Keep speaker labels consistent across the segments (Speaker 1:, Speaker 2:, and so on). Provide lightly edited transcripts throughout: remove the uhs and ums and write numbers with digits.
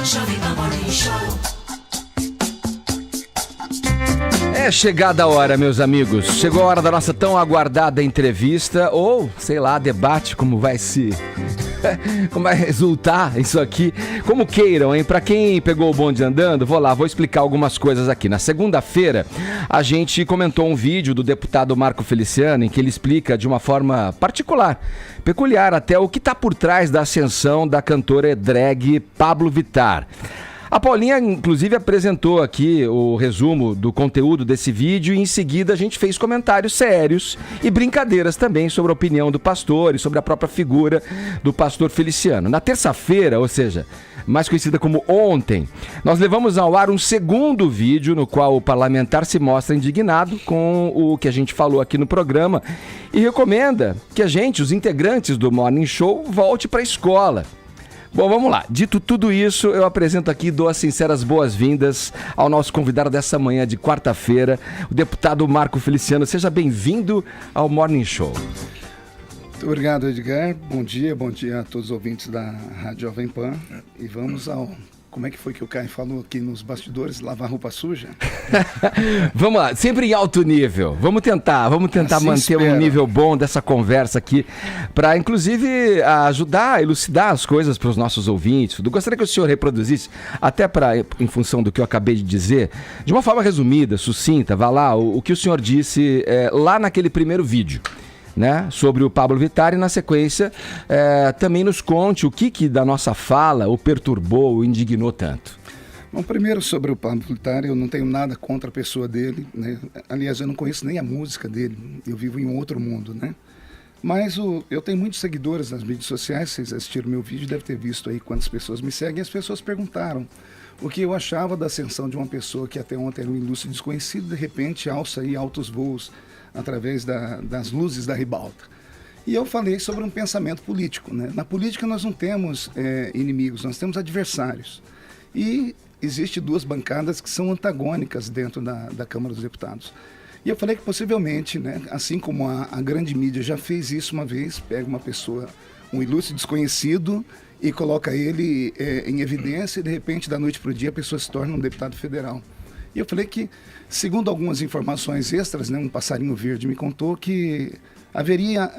Speaker 1: Jovem Pan Morning Show.
Speaker 2: É chegada a hora, meus amigos. Chegou a hora da nossa tão aguardada entrevista, ou, sei lá, debate, como vai resultar isso aqui. Como queiram, hein? Pra quem pegou o bonde andando, vou explicar algumas coisas aqui. Na segunda-feira, a gente comentou um vídeo do deputado Marco Feliciano, em que ele explica de uma forma peculiar até, o que tá por trás da ascensão da cantora drag Pabllo Vittar. A Paulinha, inclusive, apresentou aqui o resumo do conteúdo desse vídeo e, em seguida, a gente fez comentários sérios e brincadeiras também sobre a opinião do pastor e sobre a própria figura do pastor Feliciano. Na terça-feira, ou seja, mais conhecida como ontem, nós levamos ao ar um segundo vídeo no qual o parlamentar se mostra indignado com o que a gente falou aqui no programa e recomenda que os integrantes do Morning Show, volte para a escola. Bom, vamos lá. Dito tudo isso, eu apresento aqui e dou as sinceras boas-vindas ao nosso convidado dessa manhã de quarta-feira, o deputado Marco Feliciano. Seja bem-vindo ao Morning Show.
Speaker 3: Muito obrigado, Edgar. Bom dia a todos os ouvintes da Rádio Jovem Pan. E vamos ao... Como é que foi que o Caio falou aqui nos bastidores? Lavar roupa suja?
Speaker 2: Vamos lá, sempre em alto nível. Vamos tentar assim manter um nível bom dessa conversa aqui, para inclusive ajudar a elucidar as coisas para os nossos ouvintes. Eu gostaria que o senhor reproduzisse, até em função do que eu acabei de dizer, de uma forma resumida, sucinta, vá lá, o que o senhor disse lá naquele primeiro vídeo, né, sobre o Pabllo Vittar, e na sequência também nos conte o que da nossa fala o perturbou, o indignou tanto.
Speaker 3: Bom, primeiro sobre o Pabllo Vittar, eu não tenho nada contra a pessoa dele, né? Aliás, eu não conheço nem a música dele, eu vivo em um outro mundo, né? Mas eu tenho muitos seguidores nas mídias sociais, vocês assistiram meu vídeo, deve ter visto aí quantas pessoas me seguem, e as pessoas perguntaram o que eu achava da ascensão de uma pessoa que até ontem era um ilustre desconhecido, de repente alça aí altos voos através das luzes da ribalta. E eu falei sobre um pensamento político, né? Na política nós não temos inimigos, nós temos adversários. E existem duas bancadas que são antagônicas dentro da Câmara dos Deputados. E eu falei que possivelmente, né, assim como a grande mídia já fez isso uma vez, pega uma pessoa, um ilustre desconhecido, e coloca ele em evidência, e de repente, da noite para o dia, a pessoa se torna um deputado federal. E eu falei que, segundo algumas informações extras, né, um passarinho verde me contou que haveria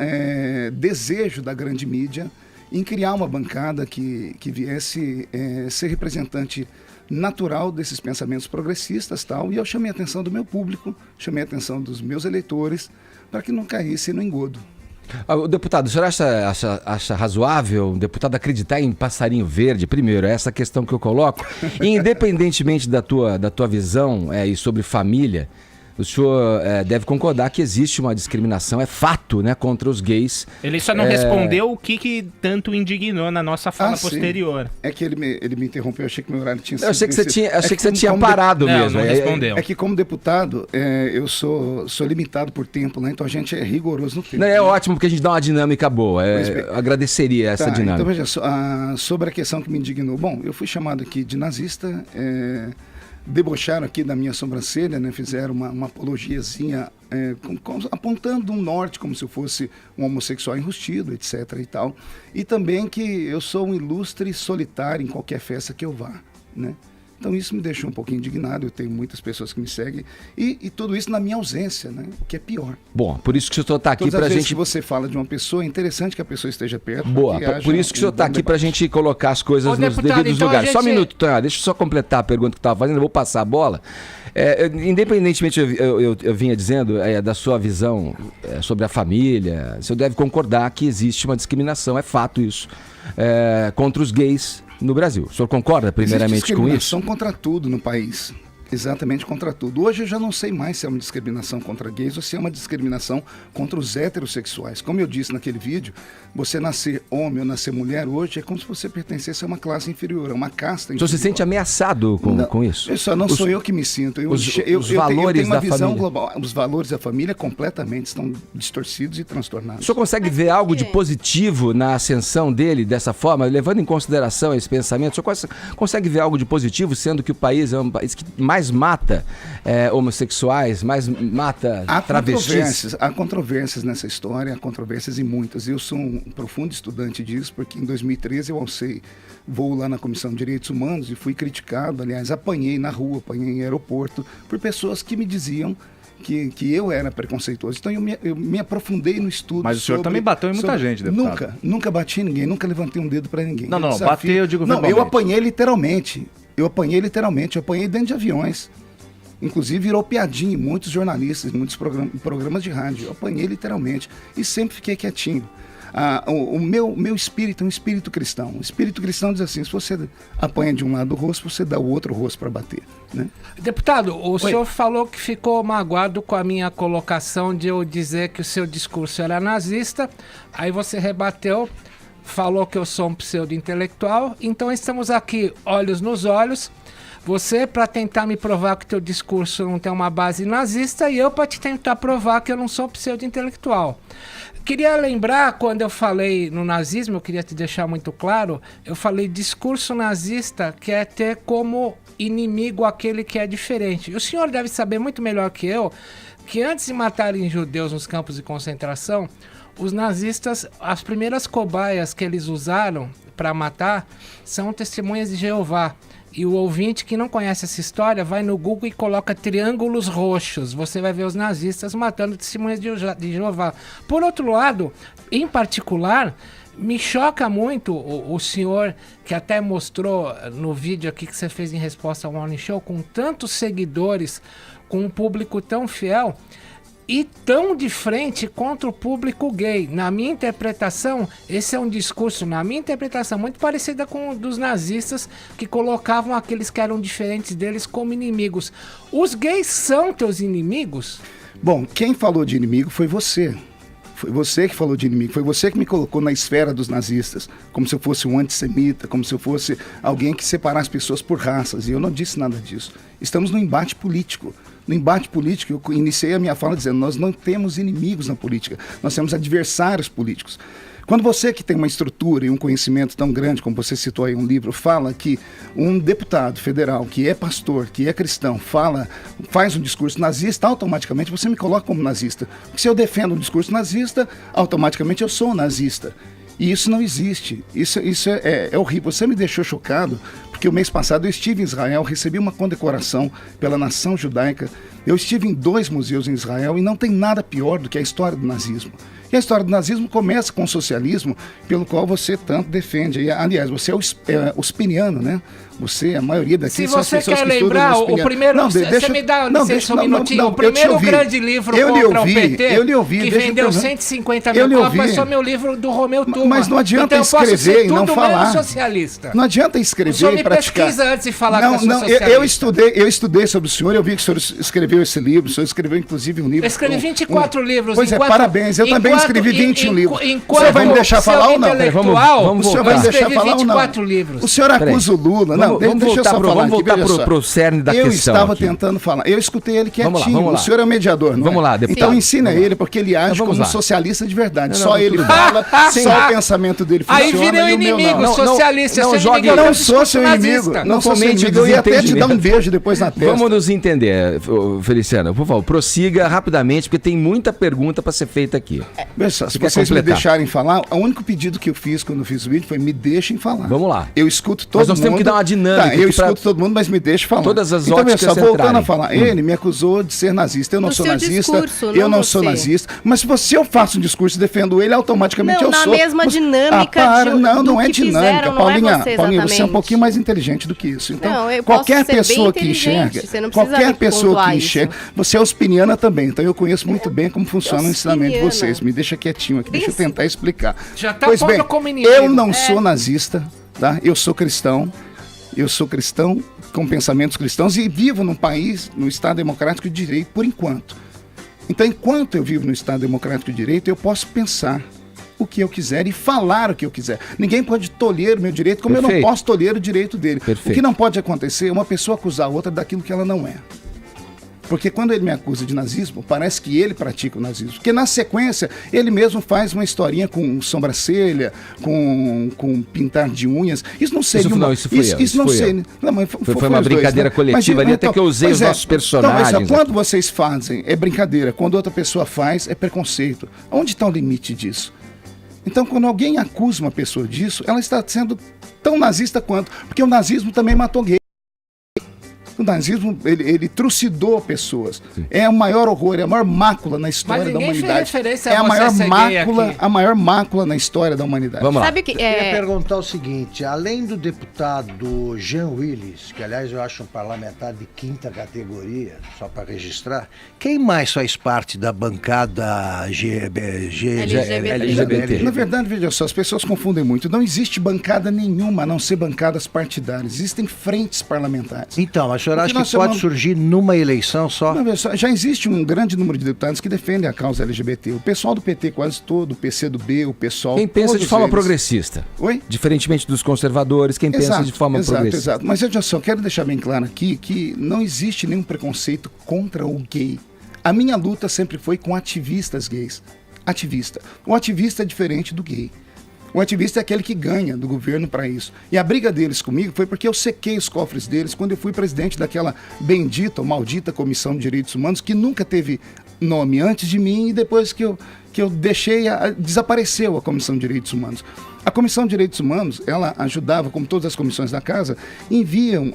Speaker 3: desejo da grande mídia em criar uma bancada que viesse ser representante natural desses pensamentos progressistas, tal. E eu chamei a atenção do meu público, chamei a atenção dos meus eleitores, para que não caísse no engodo.
Speaker 2: O deputado, o senhor acha razoável o deputado acreditar em passarinho verde? Primeiro, é essa questão que eu coloco. E independentemente da tua visão e sobre família, o senhor deve concordar que existe uma discriminação, é fato, né, contra os gays.
Speaker 4: Ele só não respondeu o que tanto indignou na nossa fala posterior.
Speaker 3: Sim. É que ele me interrompeu, eu achei que meu horário tinha sido...
Speaker 2: Eu achei que você tinha parado mesmo.
Speaker 4: Não respondeu.
Speaker 3: É que como deputado, eu sou limitado por tempo, né? Então a gente é rigoroso no tempo.
Speaker 2: Não, é ótimo, porque a gente dá uma dinâmica boa. Eu agradeceria essa dinâmica.
Speaker 3: Então veja, sobre a questão que me indignou. Bom, eu fui chamado aqui de nazista, debocharam aqui da minha sobrancelha, né? Fizeram uma apologiazinha apontando um norte como se eu fosse um homossexual enrustido, etc. e tal. E também que eu sou um ilustre solitário em qualquer festa que eu vá, né? Então isso me deixou um pouquinho indignado, eu tenho muitas pessoas que me seguem, e tudo isso na minha ausência, né? O que é pior.
Speaker 2: Bom, por isso que o senhor está aqui para a gente...
Speaker 3: que você fala de uma pessoa, é interessante que a pessoa esteja perto.
Speaker 2: Boa, por isso que o senhor está aqui para a gente colocar as coisas nos devidos então lugares. Só um minuto, Tonha, deixa eu só completar a pergunta que eu estava fazendo, eu vou passar a bola. Independentemente, eu vinha dizendo da sua visão sobre a família, o senhor deve concordar que existe uma discriminação, é fato isso, contra os gays no Brasil. O senhor concorda primeiramente com isso?
Speaker 3: Existe discriminação contra tudo no país. Exatamente, contra tudo. Hoje eu já não sei mais se é uma discriminação contra gays ou se é uma discriminação contra os heterossexuais. Como eu disse naquele vídeo, você nascer homem ou nascer mulher hoje é como se você pertencesse a uma classe inferior, a uma casta inferior.
Speaker 2: Você se sente ameaçado com isso?
Speaker 3: Não sou eu que me sinto.
Speaker 2: Os valores da família.
Speaker 3: Global. Os valores da família completamente estão distorcidos e transtornados.
Speaker 2: O senhor consegue ver algo de positivo na ascensão dele dessa forma, levando em consideração esse pensamento? O senhor consegue ver algo de positivo, sendo que o país é um país que mais mais mata homossexuais, mais mata travestis?
Speaker 3: Há controvérsias nessa história, há controvérsias e muitas. Eu sou um profundo estudante disso, porque em 2013 eu alcei voo lá na Comissão de Direitos Humanos e fui criticado, aliás, apanhei na rua, apanhei em aeroporto, por pessoas que me diziam que eu era preconceituoso. Então eu me aprofundei no estudo.
Speaker 5: Mas o senhor também bateu em muita gente, deputado.
Speaker 3: Nunca bati em ninguém, nunca levantei um dedo para ninguém.
Speaker 5: Não, bater eu digo verbalmente.
Speaker 3: Não, eu apanhei literalmente. Eu apanhei dentro de aviões. Inclusive virou piadinha em muitos jornalistas, em muitos programas de rádio. Eu apanhei literalmente e sempre fiquei quietinho. O meu espírito é um espírito cristão. O espírito cristão diz assim: se você apanha de um lado do rosto, você dá o outro rosto para bater, né?
Speaker 6: Deputado, o senhor falou que ficou magoado com a minha colocação de eu dizer que o seu discurso era nazista. Aí você rebateu, falou que eu sou um pseudo-intelectual. Então estamos aqui, olhos nos olhos. Você para tentar me provar que teu discurso não tem uma base nazista e eu para te tentar provar que eu não sou pseudo-intelectual. Queria lembrar, quando eu falei no nazismo, eu queria te deixar muito claro, eu falei discurso nazista quer ter como inimigo aquele que é diferente. E o senhor deve saber muito melhor que eu, que antes de matarem judeus nos campos de concentração, os nazistas, as primeiras cobaias que eles usaram para matar são testemunhas de Jeová. E o ouvinte que não conhece essa história vai no Google e coloca triângulos roxos. Você vai ver os nazistas matando testemunhas de Jeová. Por outro lado, em particular, me choca muito o senhor, que até mostrou no vídeo aqui que você fez em resposta ao Morning Show, com tantos seguidores, com um público tão fiel e tão de frente contra o público gay. Na minha interpretação, esse é um discurso, na minha interpretação, muito parecida com o dos nazistas, que colocavam aqueles que eram diferentes deles como inimigos. Os gays são teus inimigos?
Speaker 3: Bom, quem falou de inimigo foi você. Foi você que falou de inimigo, foi você que me colocou na esfera dos nazistas, como se eu fosse um antissemita, como se eu fosse alguém que separasse as pessoas por raças, e eu não disse nada disso. Estamos no embate político. No embate político, eu iniciei a minha fala dizendo: nós não temos inimigos na política, nós temos adversários políticos. Quando você que tem uma estrutura e um conhecimento tão grande, como você citou aí um livro, fala que um deputado federal que é pastor, que é cristão, faz um discurso nazista, automaticamente você me coloca como nazista. Porque se eu defendo um discurso nazista, automaticamente eu sou um nazista. E isso não existe. Isso é horrível. Você me deixou chocado, porque o mês passado eu estive em Israel, recebi uma condecoração pela nação judaica. Eu estive em 2 museus em Israel e não tem nada pior do que a história do nazismo. E a história do nazismo começa com o socialismo, pelo qual você tanto defende. E, aliás, você é uspiniano, né? Você, a maioria daqui
Speaker 6: se
Speaker 3: são as
Speaker 6: você
Speaker 3: pessoas
Speaker 6: quer
Speaker 3: que
Speaker 6: lembrar,
Speaker 3: estudam
Speaker 6: o primeiro, você me dá licença um minutinho, o primeiro grande livro contra o PT, que vendeu 150 mil cópias, foi meu livro do Romeu Tuma.
Speaker 3: Mas não adianta
Speaker 6: então,
Speaker 3: escrever e não falar.
Speaker 6: Socialista.
Speaker 3: Não adianta escrever e praticar.
Speaker 6: Me pesquisa antes de falar
Speaker 3: não,
Speaker 6: que eu sou socialista.
Speaker 3: Eu estudei sobre o senhor, eu vi que o senhor escreveu esse livro, o senhor escreveu inclusive um livro.
Speaker 6: Eu escrevi 24 livros.
Speaker 3: Pois parabéns, eu também escrevi 21 livros. O senhor vai me deixar falar ou não?
Speaker 6: Vamos
Speaker 3: o senhor vai me deixar falar ou não?
Speaker 6: Livros.
Speaker 3: O senhor acusa o Lula. Não, deixa eu só falar.
Speaker 2: Vamos voltar pro cerne da questão.
Speaker 3: Eu estava
Speaker 2: aqui
Speaker 3: tentando falar. Eu escutei ele quietinho.
Speaker 2: Vamos lá.
Speaker 3: O senhor é o mediador, não
Speaker 2: Vamos
Speaker 3: é?
Speaker 2: lá, deputado.
Speaker 3: Então ensina ele, porque ele age como um socialista de verdade.
Speaker 2: Não,
Speaker 3: só ele fala, só o pensamento dele funciona.
Speaker 6: Aí virei o inimigo, socialista.
Speaker 3: Não sou seu inimigo. Não sou seu inimigo. Eu ia até te dar um beijo depois na testa.
Speaker 2: Vamos nos entender, Feliciano. Por favor, prossiga rapidamente, porque tem muita pergunta para ser feita aqui.
Speaker 3: Se vocês me deixarem falar, o único pedido que eu fiz quando fiz o vídeo foi: me deixem falar.
Speaker 2: Vamos lá.
Speaker 3: Eu escuto todo mundo.
Speaker 2: Mas nós temos que dar uma dinâmica.
Speaker 3: Eu escuto todo mundo, mas me deixe falar.
Speaker 2: Todas as
Speaker 3: então,
Speaker 2: óticas
Speaker 3: só voltando a falar, ele me acusou de ser nazista. Eu não sou nazista. Eu não sou nazista. Mas se eu faço um discurso e defendo ele, automaticamente eu sou.
Speaker 7: Na mesma dinâmica
Speaker 3: não é dinâmica. Paulinha, você é um pouquinho mais inteligente do que isso. Então, qualquer pessoa que enxerga, você é uspiniana também. Então eu conheço muito bem como funciona o ensinamento de vocês. Me deixa quietinho aqui, deixa eu tentar explicar.
Speaker 6: Pois bem,
Speaker 3: eu não sou nazista, tá? Eu sou cristão com pensamentos cristãos e vivo num país, no Estado Democrático de Direito, por enquanto. Então, enquanto eu vivo no Estado Democrático de Direito, eu posso pensar o que eu quiser e falar o que eu quiser. Ninguém pode tolher o meu direito, como eu não posso tolher o direito dele. O que não pode acontecer é uma pessoa acusar a outra daquilo que ela não é. Porque quando ele me acusa de nazismo, parece que ele pratica o nazismo. Porque na sequência, ele mesmo faz uma historinha com sobrancelha, com pintar de unhas. Isso não seria
Speaker 2: Foi uma brincadeira coletiva ali, até que eu usei os nossos personagens.
Speaker 3: Então, quando vocês fazem, é brincadeira. Quando outra pessoa faz, é preconceito. Onde está o limite disso? Então, quando alguém acusa uma pessoa disso, ela está sendo tão nazista quanto. Porque o nazismo também matou gay. O nazismo, ele trucidou pessoas. Sim. É o maior horror, é a maior mácula na história da humanidade. É a maior mácula na história da humanidade.
Speaker 2: Vamos lá.
Speaker 7: Sabe que, eu queria perguntar o seguinte, além do deputado Jean Willis, que aliás eu acho um parlamentar de 5ª categoria, só para registrar, quem mais faz parte da bancada LGBT?
Speaker 3: Na verdade, veja só, as pessoas confundem muito. Não existe bancada nenhuma, a não ser bancadas partidárias. Existem frentes parlamentares.
Speaker 7: Então, mas o senhor acha que pode surgir numa eleição só?
Speaker 3: Não, já existe um grande número de deputados que defendem a causa LGBT. O pessoal do PT quase todo, o PCdoB, o PSOL...
Speaker 2: Quem pensa de forma progressista.
Speaker 3: Oi?
Speaker 2: Diferentemente dos conservadores, quem pensa de forma progressista.
Speaker 3: Exato. Mas eu só quero deixar bem claro aqui que não existe nenhum preconceito contra o gay. A minha luta sempre foi com ativistas gays. Ativista. O ativista é diferente do gay. O ativista é aquele que ganha do governo para isso. E a briga deles comigo foi porque eu sequei os cofres deles quando eu fui presidente daquela bendita ou maldita Comissão de Direitos Humanos, que nunca teve nome antes de mim, e depois que eu deixei, desapareceu a Comissão de Direitos Humanos. A Comissão de Direitos Humanos, ela ajudava, como todas as comissões da casa, enviam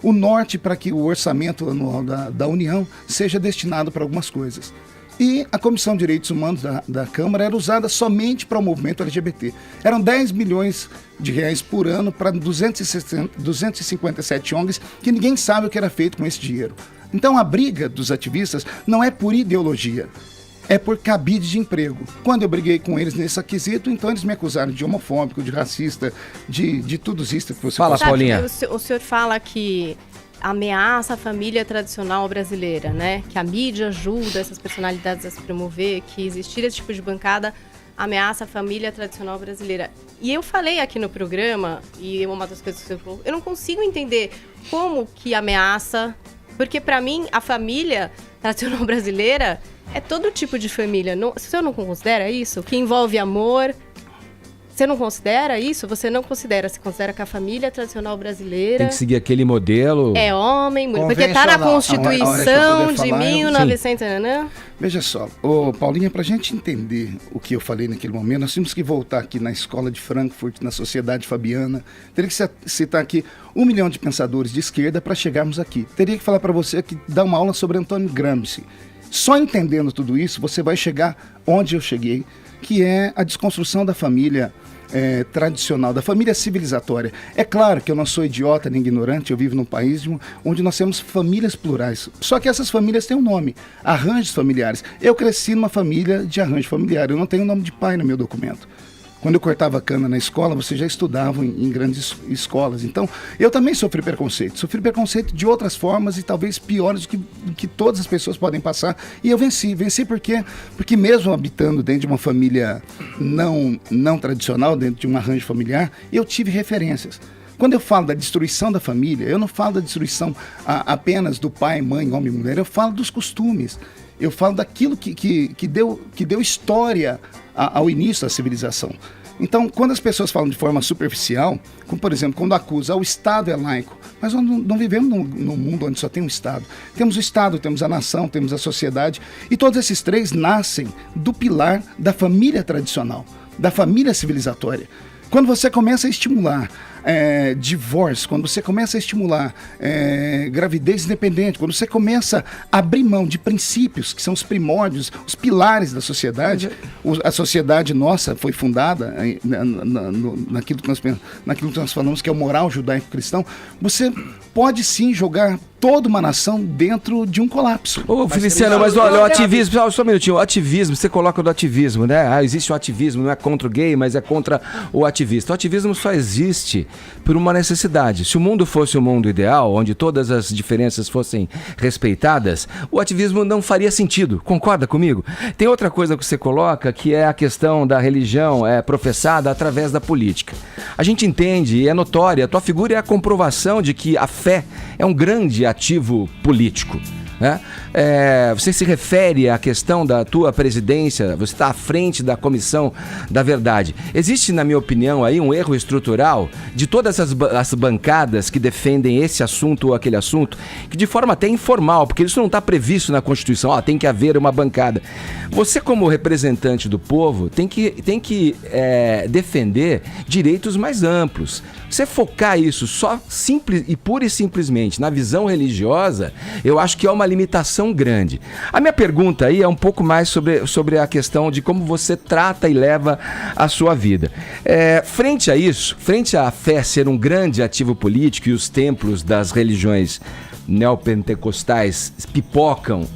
Speaker 3: o norte para que o orçamento anual da União seja destinado para algumas coisas. E a Comissão de Direitos Humanos da Câmara era usada somente para o movimento LGBT. Eram 10 milhões de reais por ano para 257 ONGs, que ninguém sabe o que era feito com esse dinheiro. Então a briga dos ativistas não é por ideologia, é por cabide de emprego. Quando eu briguei com eles nesse aquisito, então eles me acusaram de homofóbico, de racista, de tudo isso que você
Speaker 2: fala. Fala, Paulinha.
Speaker 8: O senhor fala que ameaça a família tradicional brasileira, né? Que a mídia ajuda essas personalidades a se promover, que existir esse tipo de bancada ameaça a família tradicional brasileira. E eu falei aqui no programa, e uma das coisas que você falou, eu não consigo entender como que ameaça, porque para mim a família tradicional brasileira é todo tipo de família. Não, o senhor não considera isso? Que envolve amor. Você não considera isso? Você não considera? Você considera que a família tradicional brasileira...
Speaker 2: Tem que seguir aquele modelo...
Speaker 8: É homem, mulher... Porque está na Constituição de 1900... Né?
Speaker 3: Veja só, Paulinha, para a gente entender o que eu falei naquele momento, nós temos que voltar aqui na Escola de Frankfurt, na Sociedade Fabiana. Teria que citar aqui 1 milhão de pensadores de esquerda para chegarmos aqui. Teria que falar para você que dar uma aula sobre Antônio Gramsci. Só entendendo tudo isso, você vai chegar onde eu cheguei, que é a desconstrução da família tradicional, da família civilizatória. É claro que eu não sou idiota nem ignorante, eu vivo num país onde nós temos famílias plurais. Só que essas famílias têm um nome, arranjos familiares. Eu cresci numa família de arranjo familiar, eu não tenho nome de pai no meu documento. Quando eu cortava cana na escola, vocês já estudavam em grandes escolas. Então, eu também sofri preconceito. Sofri preconceito de outras formas e talvez piores do que todas as pessoas podem passar. E eu venci. Venci porque mesmo habitando dentro de uma família não tradicional, dentro de um arranjo familiar, eu tive referências. Quando eu falo da destruição da família, eu não falo da destruição apenas do pai, mãe, homem e mulher. Eu falo dos costumes. Eu falo daquilo que deu história ao início da civilização. Então, quando as pessoas falam de forma superficial, como por exemplo, quando acusam o Estado é laico, mas nós não vivemos num mundo onde só tem um Estado. Temos o Estado, temos a nação, temos a sociedade, e todos esses três nascem do pilar da família tradicional, da família civilizatória. Quando você começa a estimular divórcio, quando você começa a estimular gravidez independente, quando você começa a abrir mão de princípios, que são os primórdios, os pilares da sociedade, a sociedade nossa foi fundada naquilo que nós falamos que é o moral judaico-cristão, você pode sim jogar toda uma nação dentro de um colapso.
Speaker 2: Ô, Feliciano, mas olha, o ativismo, só um minutinho, o ativismo, você coloca do ativismo, né? Existe o ativismo, não é contra o gay, mas é contra o ativista. O ativismo só existe por uma necessidade. Se o mundo fosse o mundo ideal, onde todas as diferenças fossem respeitadas, o ativismo não faria sentido. Concorda comigo? Tem outra coisa que você coloca, que é a questão da religião professada através da política. A gente entende e é notória, a tua figura é a comprovação de que a fé é um grande ativo político. né? Você se refere à questão da tua presidência, você está à frente da Comissão da Verdade. Existe, na minha opinião, aí um erro estrutural de todas as bancadas que defendem esse assunto ou aquele assunto, que de forma até informal, porque isso não está previsto na Constituição, tem que haver uma bancada. Você, como representante do povo, tem que defender direitos mais amplos. Você focar isso só simples e pura e simplesmente na visão religiosa, eu acho que é uma limitação grande. A minha pergunta aí é um pouco mais sobre a questão de como você trata e leva a sua vida. Frente a isso, frente à fé ser um grande ativo político e os templos das religiões neopentecostais pipocam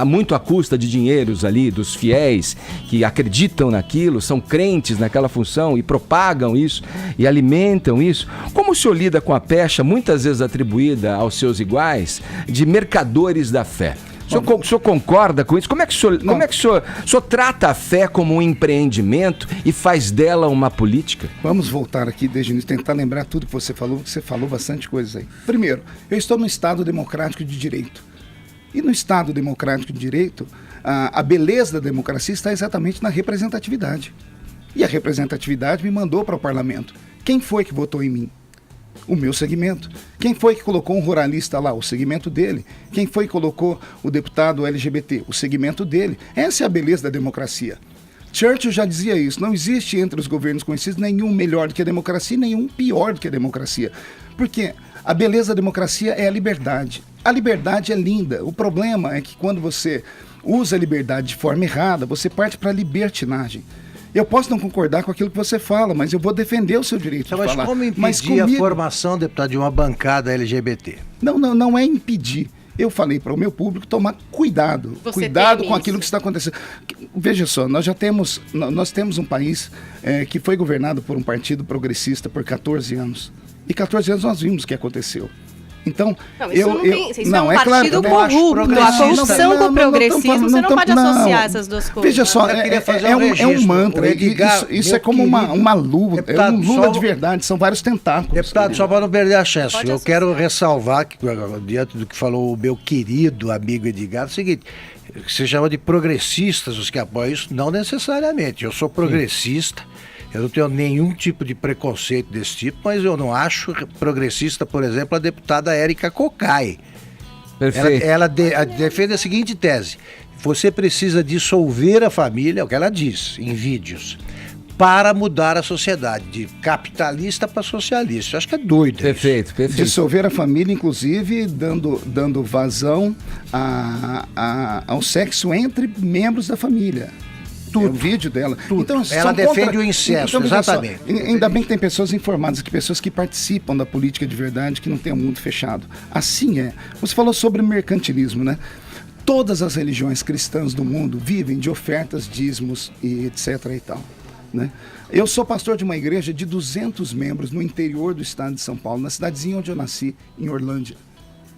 Speaker 2: muito à custa de dinheiros ali dos fiéis que acreditam naquilo, são crentes naquela função e propagam isso e alimentam isso. Como o senhor lida com a pecha, muitas vezes atribuída aos seus iguais, de mercadores da fé? O senhor concorda com isso? Como é que o senhor trata a fé como um empreendimento e faz dela uma política?
Speaker 3: Vamos voltar aqui desde o início, tentar lembrar tudo que você falou bastante coisas aí. Primeiro, eu estou no Estado democrático de direito. E no Estado democrático de direito, a beleza da democracia está exatamente na representatividade. E a representatividade me mandou para o parlamento. Quem foi que votou em mim? O meu segmento. Quem foi que colocou um ruralista lá? O segmento dele. Quem foi que colocou o deputado LGBT? O segmento dele. Essa é a beleza da democracia. Churchill já dizia isso. Não existe entre os governos conhecidos nenhum melhor do que a democracia e nenhum pior do que a democracia. Porque a beleza da democracia é a liberdade. A liberdade é linda. O problema é que quando você usa a liberdade de forma errada, você parte para a libertinagem. Eu posso não concordar com aquilo que você fala, mas eu vou defender o seu direito de falar.
Speaker 7: Mas como impedir a formação, deputado, de uma bancada LGBT?
Speaker 3: Não é impedir. Eu falei para o meu público tomar cuidado. Cuidado com aquilo que está acontecendo. Veja só, nós temos um país que foi governado por um partido progressista por 14 anos. E 14 anos nós vimos o que aconteceu. Então,
Speaker 8: isso é um partido corrupto, a corrupção com o progressismo, você não pode associar essas duas coisas.
Speaker 3: Veja só, é um mantra, isso é como uma lua, é um lula de verdade, são vários tentáculos.
Speaker 7: Deputado, só para não perder a chance, eu quero ressalvar, que, diante do que falou o meu querido amigo Edgar, é o seguinte, que se chama de progressistas os que apoiam isso, não necessariamente, eu sou progressista. Eu não tenho nenhum tipo de preconceito desse tipo, mas eu não acho progressista, por exemplo, a deputada Érica Cocai.
Speaker 2: Perfeito.
Speaker 7: Ela defende a seguinte tese: você precisa dissolver a família, é o que ela diz em vídeos, para mudar a sociedade, de capitalista para socialista. Eu acho que é doido.
Speaker 2: Perfeito.
Speaker 3: Dissolver a família, inclusive, dando vazão ao sexo entre membros da família. Tudo. É o vídeo dela.
Speaker 7: Então, ela defende o incesto, exatamente.
Speaker 3: Ainda bem que tem pessoas informadas, pessoas que participam da política de verdade, que não tem o mundo fechado. Assim é. Você falou sobre mercantilismo, né? Todas as religiões cristãs do mundo vivem de ofertas, dízimos e etc. e tal, né? Eu sou pastor de uma igreja de 200 membros no interior do estado de São Paulo, na cidadezinha onde eu nasci, em Orlândia.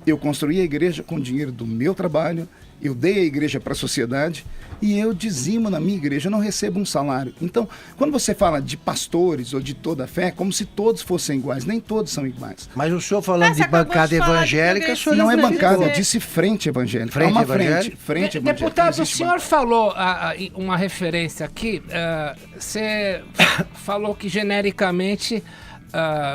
Speaker 3: Eu construí a igreja com o dinheiro do meu trabalho, eu dei a igreja para a sociedade e eu dizimo na minha igreja, eu não recebo um salário. Então, quando você fala de pastores ou de toda a fé, é como se todos fossem iguais, nem todos são iguais.
Speaker 7: Mas o senhor falando de bancada evangélica, o senhor
Speaker 3: não é bancada, eu disse frente evangélica.
Speaker 7: Frente
Speaker 3: evangélica.
Speaker 6: Deputado, o senhor falou uma referência aqui, você falou que genericamente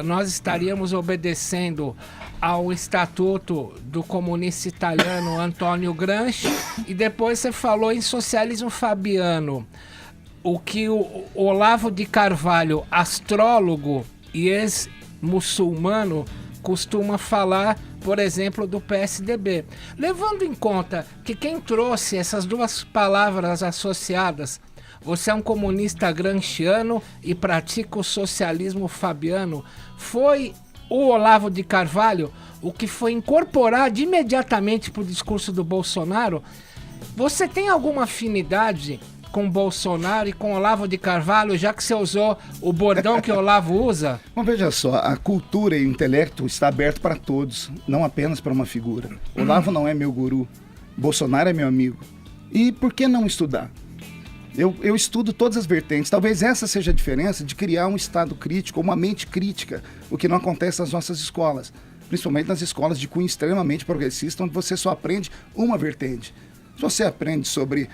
Speaker 6: nós estaríamos obedecendo ao estatuto do comunista italiano Antonio Gramsci, e depois você falou em socialismo fabiano, o que o Olavo de Carvalho, astrólogo e ex-muçulmano, costuma falar, por exemplo, do PSDB. Levando em conta que quem trouxe essas duas palavras associadas, você é um comunista gramsciano e pratica o socialismo fabiano, foi o Olavo de Carvalho, o que foi incorporado imediatamente para o discurso do Bolsonaro. Você tem alguma afinidade com Bolsonaro e com Olavo de Carvalho, já que você usou o bordão que o Olavo usa?
Speaker 3: Bom, veja só, a cultura e o intelecto está aberto para todos, não apenas para uma figura. Olavo não é meu guru, Bolsonaro é meu amigo. E por que não estudar? Eu estudo todas as vertentes. Talvez essa seja a diferença de criar um estado crítico, uma mente crítica, o que não acontece nas nossas escolas. principalmente nas escolas de cunho extremamente progressista, onde você só aprende uma vertente. Se você aprende sobre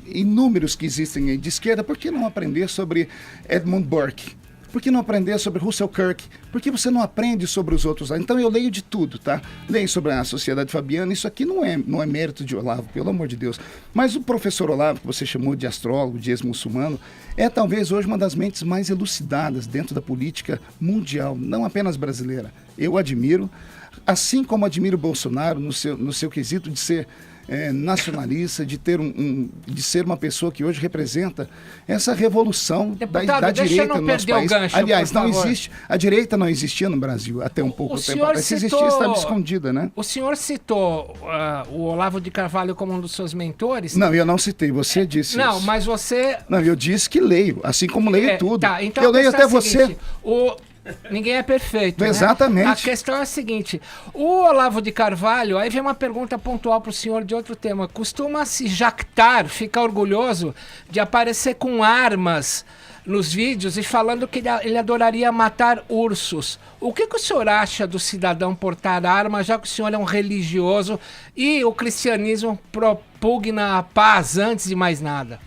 Speaker 3: inúmeros que existem aí de esquerda, por que não aprender sobre Edmund Burke? Por que não aprender sobre Russell Kirk? Por que você não aprende sobre os outros lá? Então eu leio de tudo, tá? Leio sobre a Sociedade Fabiana, isso aqui não é mérito de Olavo, pelo amor de Deus. Mas o professor Olavo, que você chamou de astrólogo, de ex-muçulmano, é talvez hoje uma das mentes mais elucidadas dentro da política mundial, não apenas brasileira. Eu admiro, assim como admiro o Bolsonaro no seu quesito de ser nacionalista, de ser uma pessoa que hoje representa essa revolução da direita no nosso país.
Speaker 6: Gancho,
Speaker 3: aliás, não existe, a direita não existia no Brasil até um pouco tempo atrás. Se existia, estava escondida, né?
Speaker 6: O senhor citou o Olavo de Carvalho como um dos seus mentores?
Speaker 3: Não, eu não citei, você disse isso.
Speaker 6: Não, mas você...
Speaker 3: Não, eu disse que leio, assim como leio tudo.
Speaker 6: Tá, então
Speaker 3: eu leio até você.
Speaker 6: Ninguém é perfeito,
Speaker 3: exatamente.
Speaker 6: Né? A questão é a seguinte, o Olavo de Carvalho, aí vem uma pergunta pontual para o senhor de outro tema, costuma se jactar, ficar orgulhoso de aparecer com armas nos vídeos e falando que ele adoraria matar ursos. O que o senhor acha do cidadão portar arma, já que o senhor é um religioso e o cristianismo propugna a paz antes de mais nada?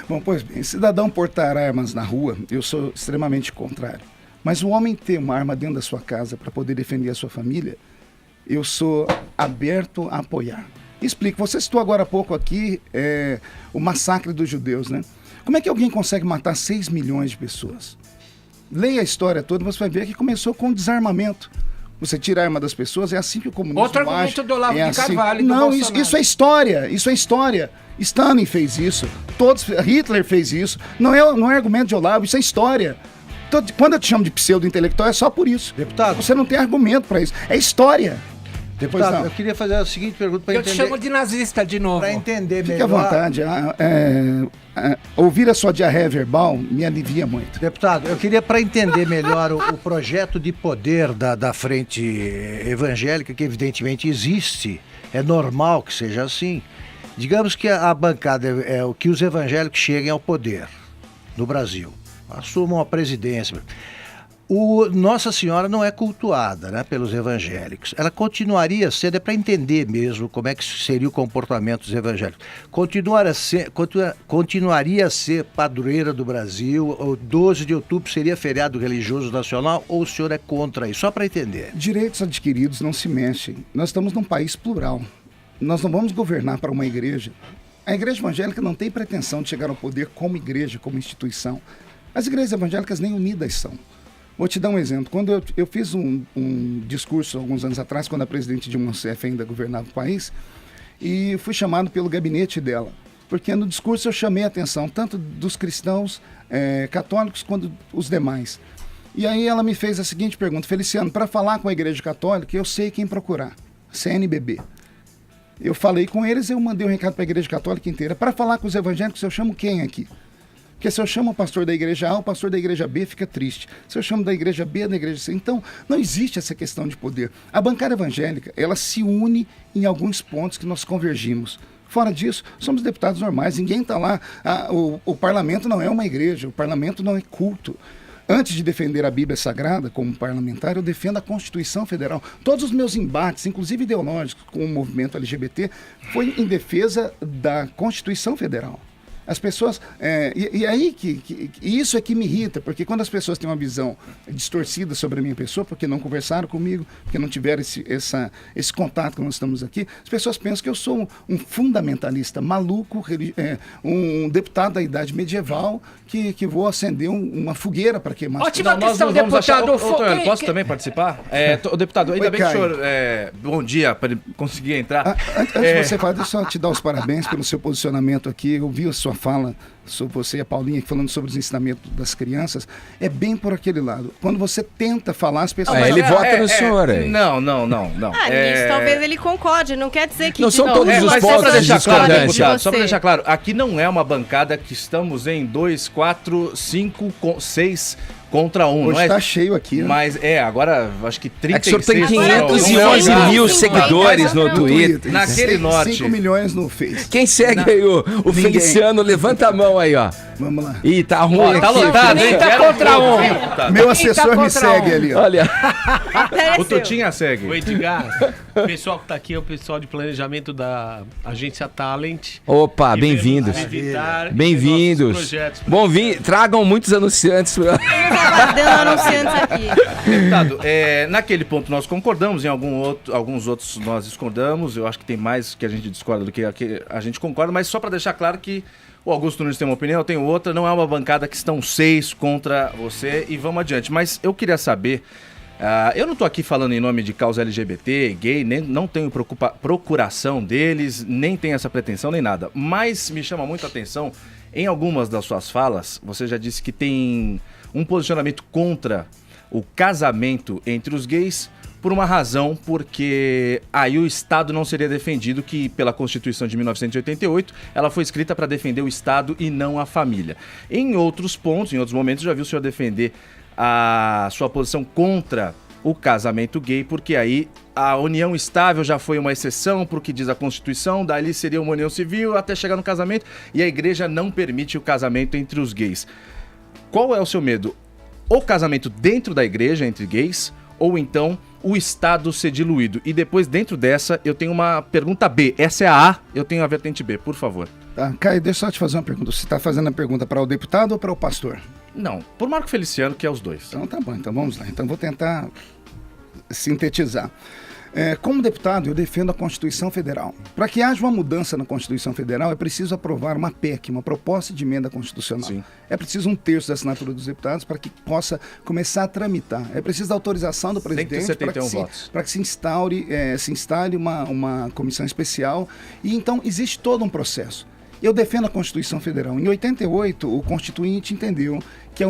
Speaker 3: Bom, pois bem, cidadão portar armas na rua, eu sou extremamente contrário. Mas o homem ter uma arma dentro da sua casa para poder defender a sua família, eu sou aberto a apoiar. Explico, você citou agora há pouco aqui o massacre dos judeus, né? Como é que alguém consegue matar 6 milhões de pessoas? Leia a história toda, você vai ver que começou com o desarmamento. Você tira a arma das pessoas, é assim que o comunismo
Speaker 6: Outro argumento do Olavo de Carvalho e do
Speaker 3: Não,
Speaker 6: Bolsonaro.
Speaker 3: isso é história. Stalin fez isso, Hitler fez isso. Não é argumento de Olavo, isso é história. Quando eu te chamo de pseudo-intelectual, é só por isso.
Speaker 7: Deputado,
Speaker 3: você não tem argumento para isso. É história.
Speaker 7: Deputado, eu queria fazer a seguinte pergunta para entender...
Speaker 6: Eu te chamo de nazista de novo.
Speaker 7: Para entender melhor...
Speaker 3: Fique à vontade. Ouvir a sua diarreia verbal me alivia muito.
Speaker 7: Deputado, eu queria, para entender melhor o projeto de poder da frente evangélica, que evidentemente existe, é normal que seja assim. Digamos que a bancada é o que os evangélicos cheguem ao poder no Brasil, assumam a presidência. Nossa Senhora não é cultuada, né, pelos evangélicos. Ela continuaria sendo, é para entender mesmo como é que seria o comportamento dos evangélicos. Continuaria a ser padroeira do Brasil, o 12 de outubro seria feriado religioso nacional, ou o senhor é contra isso? Só para entender.
Speaker 3: Direitos adquiridos não se mexem. Nós estamos num país plural. Nós não vamos governar para uma igreja. A igreja evangélica não tem pretensão de chegar ao poder como igreja, como instituição. As igrejas evangélicas nem unidas são. Vou te dar um exemplo. Quando eu fiz um discurso alguns anos atrás, quando a presidente Dilma Rousseff ainda governava o país, e fui chamado pelo gabinete dela, porque no discurso eu chamei a atenção tanto dos cristãos católicos quanto os demais. E aí ela me fez a seguinte pergunta: Feliciano, para falar com a igreja católica, eu sei quem procurar, CNBB. Eu falei com eles, eu mandei um recado para a igreja católica inteira. Para falar com os evangélicos, eu chamo quem aqui? Porque se eu chamo o pastor da igreja A, o pastor da igreja B fica triste. Se eu chamo da igreja B, da igreja C. Então, não existe essa questão de poder. A bancada evangélica, ela se une em alguns pontos que nós convergimos. Fora disso, somos deputados normais, ninguém está lá. O parlamento não é uma igreja, o parlamento não é culto. Antes de defender a Bíblia Sagrada como parlamentar, eu defendo a Constituição Federal. Todos os meus embates, inclusive ideológicos, com o movimento LGBT, foi em defesa da Constituição Federal. As pessoas... E aí isso é que me irrita, porque quando as pessoas têm uma visão distorcida sobre a minha pessoa, porque não conversaram comigo, porque não tiveram esse contato que nós estamos aqui, as pessoas pensam que eu sou um fundamentalista maluco, um deputado da idade medieval, que vou acender uma fogueira para queimar.
Speaker 6: Ótima questão, deputado.
Speaker 5: Posso também participar? Deputado, ainda bem que o senhor... bom dia, para conseguir entrar.
Speaker 3: Antes de você falar, deixa eu te dar os parabéns pelo seu posicionamento aqui. Eu vi a sua fala sobre você e a Paulinha falando sobre os ensinamentos das crianças. É bem por aquele lado. Quando você tenta falar, as pessoas...
Speaker 2: ele vota no senhor aí.
Speaker 3: Não.
Speaker 8: Nisso talvez ele concorde. Não quer dizer que...
Speaker 2: Não são todos os pontos
Speaker 5: só para deixar claro,
Speaker 2: discordantes.
Speaker 5: só para deixar claro, aqui não é uma bancada que estamos em 2, 4, 5, 6 contra 1.
Speaker 3: Hoje está cheio aqui, né?
Speaker 5: Mas agora acho que 36...
Speaker 2: É que o senhor tem 511 mil seguidores no Twitter.
Speaker 5: Naquele norte.
Speaker 3: 5 milhões no Face.
Speaker 2: Quem segue aí o Feliciano, levanta a mão aí, ó.
Speaker 3: Vamos lá.
Speaker 2: Ih, tá ruim.
Speaker 5: Ó, tá
Speaker 2: aqui.
Speaker 5: lotado, hein?
Speaker 6: Tá
Speaker 5: Quero
Speaker 6: contra
Speaker 5: um
Speaker 6: um.
Speaker 5: pouco, deputado.
Speaker 3: Meu assessor me segue ali, ó.
Speaker 2: Olha,
Speaker 5: O Tutinha segue.
Speaker 9: O Edgar, o pessoal que tá aqui é o pessoal de planejamento da agência Talent.
Speaker 2: opa,
Speaker 9: E
Speaker 2: bem-vindos.
Speaker 9: vemos evitar nossos
Speaker 2: Bem-vindos.
Speaker 9: projetos.
Speaker 2: Bom, tragam muitos anunciantes.
Speaker 8: Estamos aguardando anunciantes aqui.
Speaker 5: Deputado, naquele ponto nós concordamos, em alguns outros nós discordamos. Eu acho que tem mais que a gente discorda do que a gente concorda, mas só para deixar claro que o Augusto Nunes tem uma opinião, eu tenho outra, não é uma bancada que estão 6 contra você e vamos adiante. Mas eu queria saber, eu não tô aqui falando em nome de causa LGBT, gay, nem, não tenho procuração deles, nem tenho essa pretensão, nem nada. Mas me chama muito a atenção, em algumas das suas falas, você já disse que tem um posicionamento contra o casamento entre os gays, por uma razão, porque aí o Estado não seria defendido, que pela Constituição de 1988, ela foi escrita para defender o Estado e não a família. Em outros pontos, em outros momentos, já viu o senhor defender a sua posição contra o casamento gay, porque aí a união estável já foi uma exceção para o que diz a Constituição, dali seria uma união civil até chegar no casamento, e a igreja não permite o casamento entre os gays. Qual é o seu medo? O casamento dentro da igreja, entre gays, ou então o Estado ser diluído? E depois, dentro dessa, eu tenho uma pergunta B. Essa é a A, eu tenho a vertente B, por favor.
Speaker 3: Tá, Caio, deixa eu só te fazer uma pergunta. Você está fazendo a pergunta para o deputado ou para o pastor?
Speaker 5: Não, por Marco Feliciano, que é os dois.
Speaker 3: Então tá bom, então vamos lá. Então vou tentar sintetizar. Como deputado, eu defendo a Constituição Federal. Para que haja uma mudança na Constituição Federal, é preciso aprovar uma PEC, uma proposta de emenda constitucional. Sim. É preciso 1/3 da assinatura dos deputados para que possa começar a tramitar. É preciso da autorização do presidente para que se instale uma comissão especial. E então existe todo um processo. Eu defendo a Constituição Federal. Em 88, o Constituinte entendeu que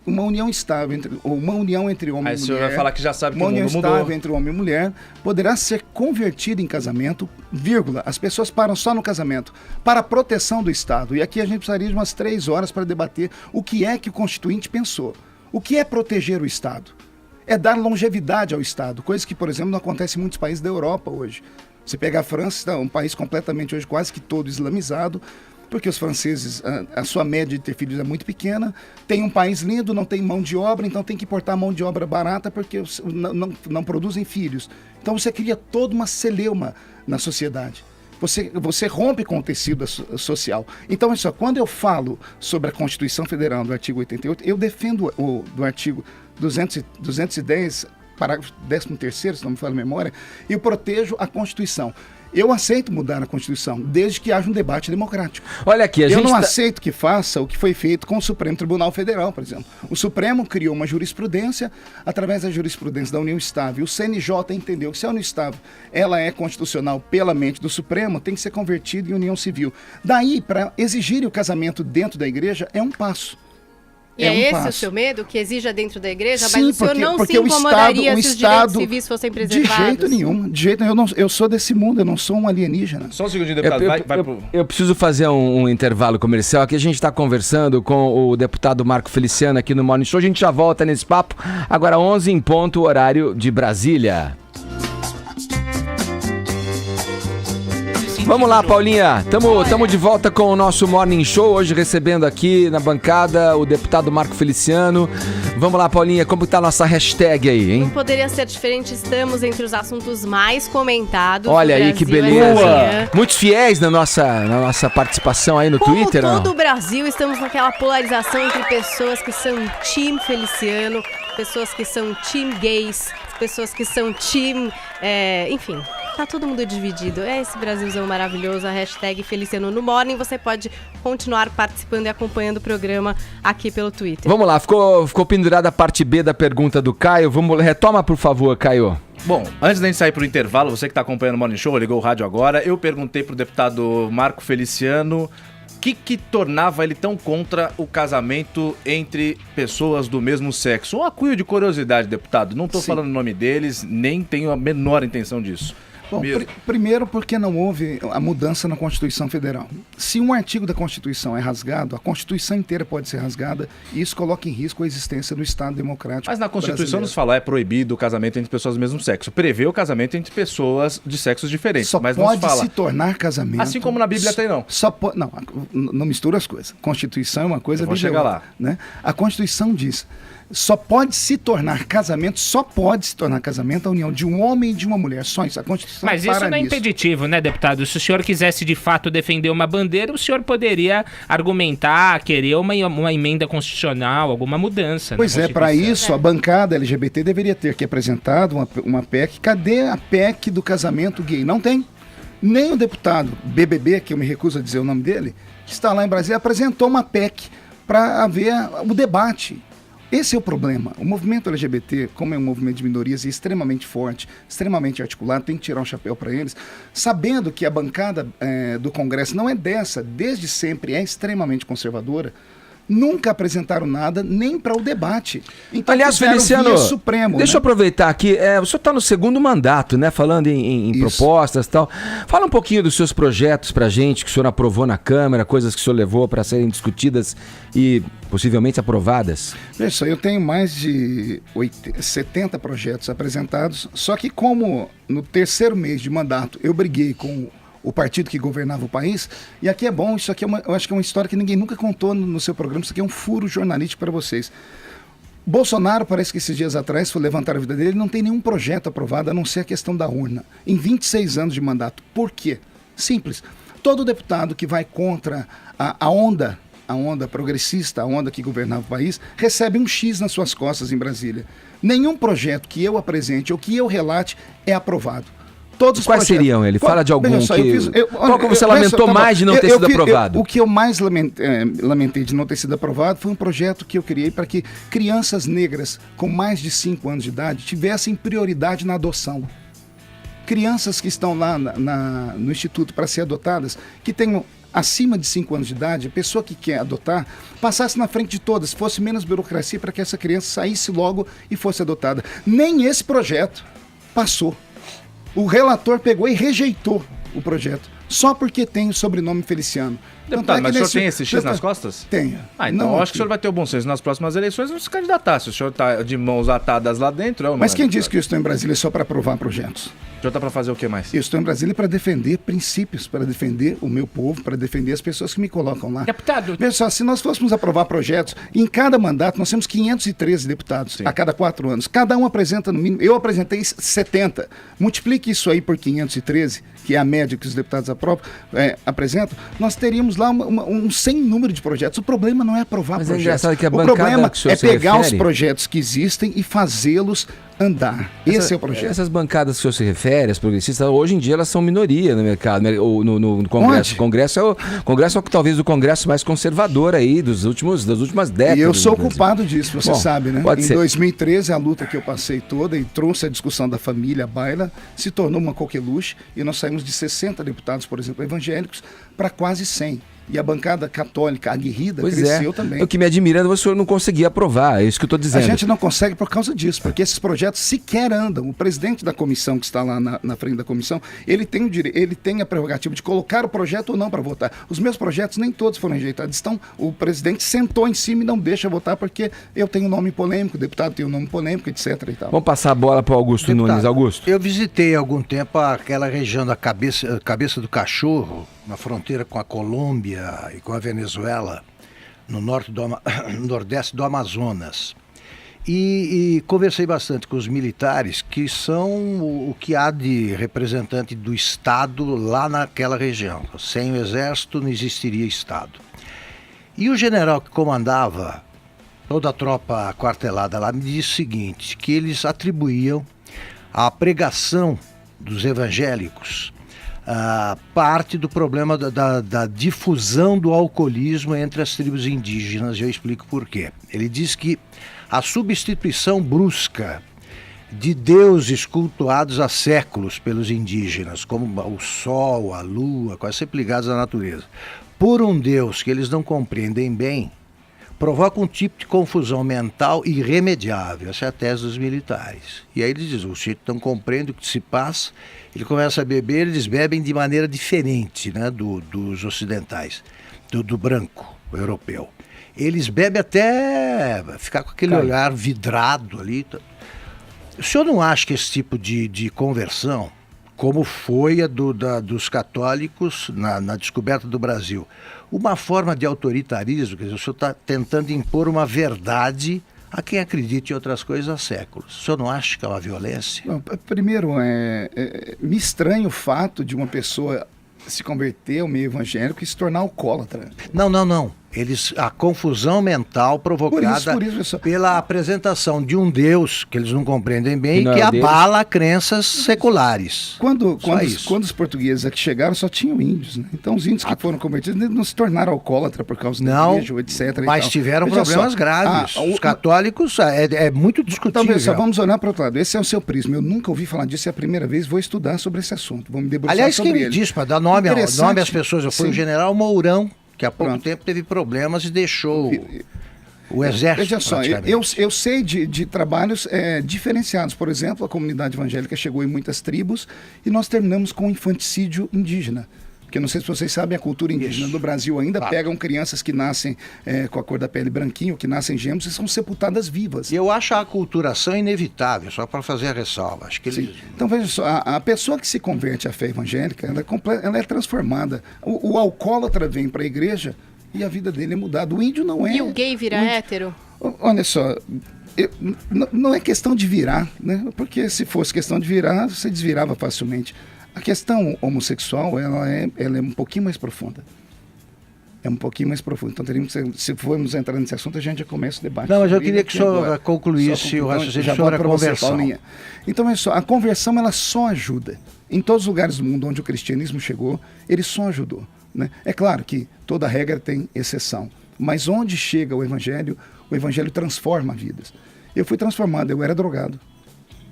Speaker 3: uma união estável entre homem e mulher.
Speaker 5: Aí o senhor vai falar que já sabe que o mundo mudou. Uma união estável entre homem e mulher poderá ser convertida em casamento, vírgula. As pessoas param só no casamento, para a proteção do Estado. E aqui a gente precisaria de umas 3 horas para debater o que é que o Constituinte pensou. O que é proteger o Estado? É dar longevidade ao Estado, coisa que, por exemplo, não acontece em muitos países da Europa hoje. Você pega a França, um país completamente hoje quase que todo islamizado, porque os franceses, a sua média de ter filhos é muito pequena, tem um país lindo, não tem mão de obra, então tem que importar mão de obra barata porque não produzem filhos. Então você cria toda uma celeuma na sociedade. Você rompe com o tecido social. Então, quando eu falo sobre a Constituição Federal do artigo 88, eu defendo do artigo 210, parágrafo 13º, se não me falha a memória, e eu protejo a Constituição. Eu aceito mudar a Constituição, desde que haja um debate democrático.
Speaker 2: Olha aqui,
Speaker 3: eu não aceito que faça o que foi feito com o Supremo Tribunal Federal, por exemplo. O Supremo criou uma jurisprudência, através da jurisprudência da União Estável. O CNJ entendeu que se a União Estável ela é constitucional pela mente do Supremo, tem que ser convertida em união civil. Daí, para exigir o casamento dentro da igreja, é um passo.
Speaker 8: E é esse o seu medo, que exija dentro da igreja?
Speaker 3: Sim,
Speaker 8: mas o senhor não se incomodaria se os direitos civis fossem preservados?
Speaker 3: De jeito nenhum. Eu sou desse mundo, eu não sou um alienígena.
Speaker 5: Só um segundinho, deputado.
Speaker 2: Eu preciso fazer um intervalo comercial. Aqui a gente está conversando com o deputado Marco Feliciano aqui no Morning Show. A gente já volta nesse papo. Agora 11 em ponto, horário de Brasília. Vamos lá, Paulinha. Tamo de volta com o nosso Morning Show. Hoje recebendo aqui na bancada o deputado Marco Feliciano. Vamos lá, Paulinha. Como tá a nossa hashtag aí, hein?
Speaker 8: Não poderia ser diferente. Estamos entre os assuntos mais comentados.
Speaker 2: Olha aí, que beleza. Muitos fiéis na nossa participação aí no Twitter.
Speaker 8: Como todo o Brasil, estamos naquela polarização entre pessoas que são time Feliciano, pessoas que são time gays, pessoas que são time... enfim... Tá todo mundo dividido. É esse Brasilzão maravilhoso, a hashtag Feliciano no Morning. Você pode continuar participando e acompanhando o programa aqui pelo Twitter.
Speaker 2: Vamos lá, ficou pendurada a parte B da pergunta do Caio. Retoma, por favor, Caio.
Speaker 5: Bom, antes da gente sair pro intervalo, você que tá acompanhando o Morning Show, ligou o rádio agora, eu perguntei pro deputado Marco Feliciano o que tornava ele tão contra o casamento entre pessoas do mesmo sexo. Um acuio de curiosidade, deputado. Não tô falando o nome deles, nem tenho a menor intenção disso.
Speaker 3: Bom, primeiro porque não houve a mudança na Constituição Federal. Se um artigo da Constituição é rasgado, a Constituição inteira pode ser rasgada e isso coloca em risco a existência do Estado democrático.
Speaker 5: Mas na Constituição
Speaker 3: brasileiro.
Speaker 5: nos fala, é proibido o casamento entre pessoas do mesmo sexo. Prevê o casamento entre pessoas de sexos diferentes.
Speaker 3: Só
Speaker 5: mas
Speaker 3: pode
Speaker 5: não se fala.
Speaker 3: se tornar casamento.
Speaker 5: Assim como na Bíblia tem, não.
Speaker 3: Não mistura as coisas. Constituição é uma coisa,
Speaker 5: Vou chegar lá.
Speaker 3: Né? A Constituição diz, só pode se tornar casamento a união de um homem e de uma mulher. Só isso. A Constituição
Speaker 4: Mas isso não é
Speaker 3: nisso.
Speaker 4: impeditivo, né, deputado? Se o senhor quisesse de fato defender uma bandeira, o senhor poderia argumentar, querer uma emenda constitucional, alguma mudança.
Speaker 3: Pois é, para isso a bancada LGBT deveria ter que apresentado uma PEC. Cadê a PEC do casamento gay? Não tem. Nem o deputado BBB, que eu me recuso a dizer o nome dele, que está lá em Brasília, apresentou uma PEC para haver o debate. Esse é o problema. O movimento LGBT, como é um movimento de minorias, é extremamente forte, extremamente articulado, tem que tirar um chapéu para eles, sabendo que a bancada do Congresso não é dessa, desde sempre é extremamente conservadora, nunca apresentaram nada, nem para o debate. Então,
Speaker 2: aliás, Feliciano,
Speaker 3: Supremo,
Speaker 2: deixa eu aproveitar aqui, o senhor está no segundo mandato, né, falando em propostas e tal. Fala um pouquinho dos seus projetos para a gente, que o senhor aprovou na Câmara, coisas que o senhor levou para serem discutidas e possivelmente aprovadas.
Speaker 3: Veja, eu tenho mais de 70 projetos apresentados, só que como no terceiro mês de mandato eu briguei com o partido que governava o país, e aqui é bom, isso aqui eu acho que é uma história que ninguém nunca contou no seu programa, isso aqui é um furo jornalístico para vocês. Bolsonaro, parece que esses dias atrás, foi levantar a vida dele, não tem nenhum projeto aprovado, a não ser a questão da urna, em 26 anos de mandato. Por quê? Simples. Todo deputado que vai contra a onda progressista, a onda que governava o país, recebe um X nas suas costas em Brasília. Nenhum projeto que eu apresente ou que eu relate é aprovado. Todos
Speaker 2: Quais seriam ele? Fala de algum
Speaker 3: só,
Speaker 2: que... Qual que você lamentou mais de não ter sido aprovado?
Speaker 3: O que eu mais lamentei de não ter sido aprovado foi um projeto que eu criei para que crianças negras com mais de 5 anos de idade tivessem prioridade na adoção. Crianças que estão lá no Instituto para ser adotadas, que tenham acima de 5 anos de idade, a pessoa que quer adotar, passasse na frente de todas, fosse menos burocracia para que essa criança saísse logo e fosse adotada. Nem esse projeto passou. O relator pegou e rejeitou o projeto, só porque tem o sobrenome Feliciano.
Speaker 5: Deputado, mas o senhor tem esse X nas costas?
Speaker 3: Tenho.
Speaker 5: Então eu acho que o senhor vai ter o bom senso nas próximas eleições não se candidatar. Se o senhor está de mãos atadas lá dentro...
Speaker 3: Mas quem disse que eu estou em Brasília só para aprovar projetos?
Speaker 5: O senhor está para fazer o que mais?
Speaker 3: Eu estou em Brasília para defender princípios, para defender o meu povo, para defender as pessoas que me colocam lá.
Speaker 4: Deputado...
Speaker 3: Veja só, se nós fôssemos aprovar projetos, em cada mandato nós temos 513 deputados, a cada 4 anos. Cada um apresenta no mínimo... Eu apresentei 70. Multiplique isso aí por 513, que é a média que os deputados apresentam, nós teríamos lá um sem número de projetos. O problema não é aprovar projetos.
Speaker 2: É engraçado que a
Speaker 3: o
Speaker 2: bancada
Speaker 3: problema
Speaker 2: que o senhor
Speaker 3: é pegar
Speaker 2: refere...
Speaker 3: os projetos que existem e fazê-los andar. Esse é o projeto.
Speaker 2: Essas bancadas que o senhor se refere, as progressistas, hoje em dia elas são minoria no mercado, no Congresso. O Congresso é talvez o Congresso mais conservador aí das últimas décadas.
Speaker 3: E eu sou culpado disso, você sabe, né?
Speaker 2: Pode
Speaker 3: em
Speaker 2: ser.
Speaker 3: 2013, a luta que eu passei toda e trouxe a discussão da família à baila, se tornou uma coqueluche e nós saímos de 60 deputados, por exemplo, evangélicos, para quase 100. E a bancada católica aguerrida cresceu também.
Speaker 2: O que me admira é o senhor não conseguir aprovar, é isso que eu estou dizendo.
Speaker 3: A gente não consegue por causa disso, porque esses projetos sequer andam. O presidente da comissão, que está lá na frente da comissão, ele tem a prerrogativa de colocar o projeto ou não para votar. Os meus projetos nem todos foram rejeitados. O presidente sentou em cima e não deixa votar porque eu tenho um nome polêmico, o deputado tem um nome polêmico, etc. E tal.
Speaker 2: Vamos passar a bola para o Augusto Nunes. Augusto.
Speaker 7: Eu visitei há algum tempo aquela região da cabeça do Cachorro, na fronteira com a Colômbia e com a Venezuela, no nordeste do Amazonas. E conversei bastante com os militares, que são o que há de representante do Estado lá naquela região. Sem o Exército não existiria Estado. E o general que comandava toda a tropa aquartelada lá me disse o seguinte, que eles atribuíam à pregação dos evangélicos parte do problema da difusão do alcoolismo entre as tribos indígenas, e eu explico por quê. Ele diz que a substituição brusca de deuses cultuados há séculos pelos indígenas, como o sol, a lua, quase sempre ligados à natureza, por um Deus que eles não compreendem bem, provoca um tipo de confusão mental irremediável. Essa é a tese dos militares. E aí eles dizem, o sujeito não compreende o que se passa, ele começa a beber, eles bebem de maneira diferente, né, dos ocidentais, do branco europeu. Eles bebem até ficar com aquele olhar vidrado ali. O senhor não acha que esse tipo de conversão, como foi a dos católicos na descoberta do Brasil, uma forma de autoritarismo, quer dizer, o senhor está tentando impor uma verdade a quem acredita em outras coisas há séculos. O senhor não acha que é uma violência?
Speaker 3: Bom, primeiro, me estranha o fato de uma pessoa se converter ao meio evangélico e se tornar alcoólatra.
Speaker 7: Não. A confusão mental provocada
Speaker 3: por isso,
Speaker 7: pela apresentação de um Deus que eles não compreendem bem
Speaker 2: não
Speaker 7: e que
Speaker 2: é o Deus.
Speaker 7: abala crenças seculares.
Speaker 3: Quando os portugueses aqui chegaram, só tinham índios, né? Então os índios que foram convertidos não se tornaram alcoólatra por causa da igreja, etc.
Speaker 7: Mas tiveram
Speaker 3: Veja
Speaker 7: problemas
Speaker 3: só,
Speaker 7: graves. Os católicos é muito discutível.
Speaker 3: Então, só vamos olhar para o outro lado. Esse é o seu prisma. Eu nunca ouvi falar disso, é a primeira vez. Vou estudar sobre esse assunto. Vou me debruçar
Speaker 7: Aliás,
Speaker 3: sobre
Speaker 7: quem
Speaker 3: ele.
Speaker 7: me diz, para dar nome às pessoas, foi o
Speaker 3: Sim.
Speaker 7: general Mourão, que há pouco
Speaker 3: Pronto.
Speaker 7: tempo teve problemas e deixou o exército.
Speaker 3: Veja só, eu sei de trabalhos diferenciados. Por exemplo, a comunidade evangélica chegou em muitas tribos e nós terminamos com o infanticídio indígena. Porque não sei se vocês sabem, a cultura indígena do Brasil ainda pegam crianças que nascem com a cor da pele branquinho, que nascem gêmeos e são sepultadas vivas.
Speaker 7: E eu acho a aculturação inevitável, só para fazer a ressalva. Acho que eles...
Speaker 3: Então veja só, a pessoa que se converte à fé evangélica, ela é transformada. O alcoólatra vem para a igreja e a vida dele é mudada. O índio não é.
Speaker 8: E o gay vira hétero?
Speaker 3: Olha só, não é questão de virar, né? Porque se fosse questão de virar, você desvirava facilmente. A questão homossexual, ela é um pouquinho mais profunda. É um pouquinho mais profundo. Então, se formos entrar nesse assunto, a gente já começa o debate.
Speaker 7: Não, mas eu queria que o senhor concluísse o raciocínio sobre a conversão.
Speaker 3: Então, é só, a conversão, ela só ajuda. Em todos os lugares do mundo onde o cristianismo chegou, ele só ajudou, né? É claro que toda regra tem exceção. Mas onde chega o evangelho transforma vidas. Eu fui transformado, eu era drogado.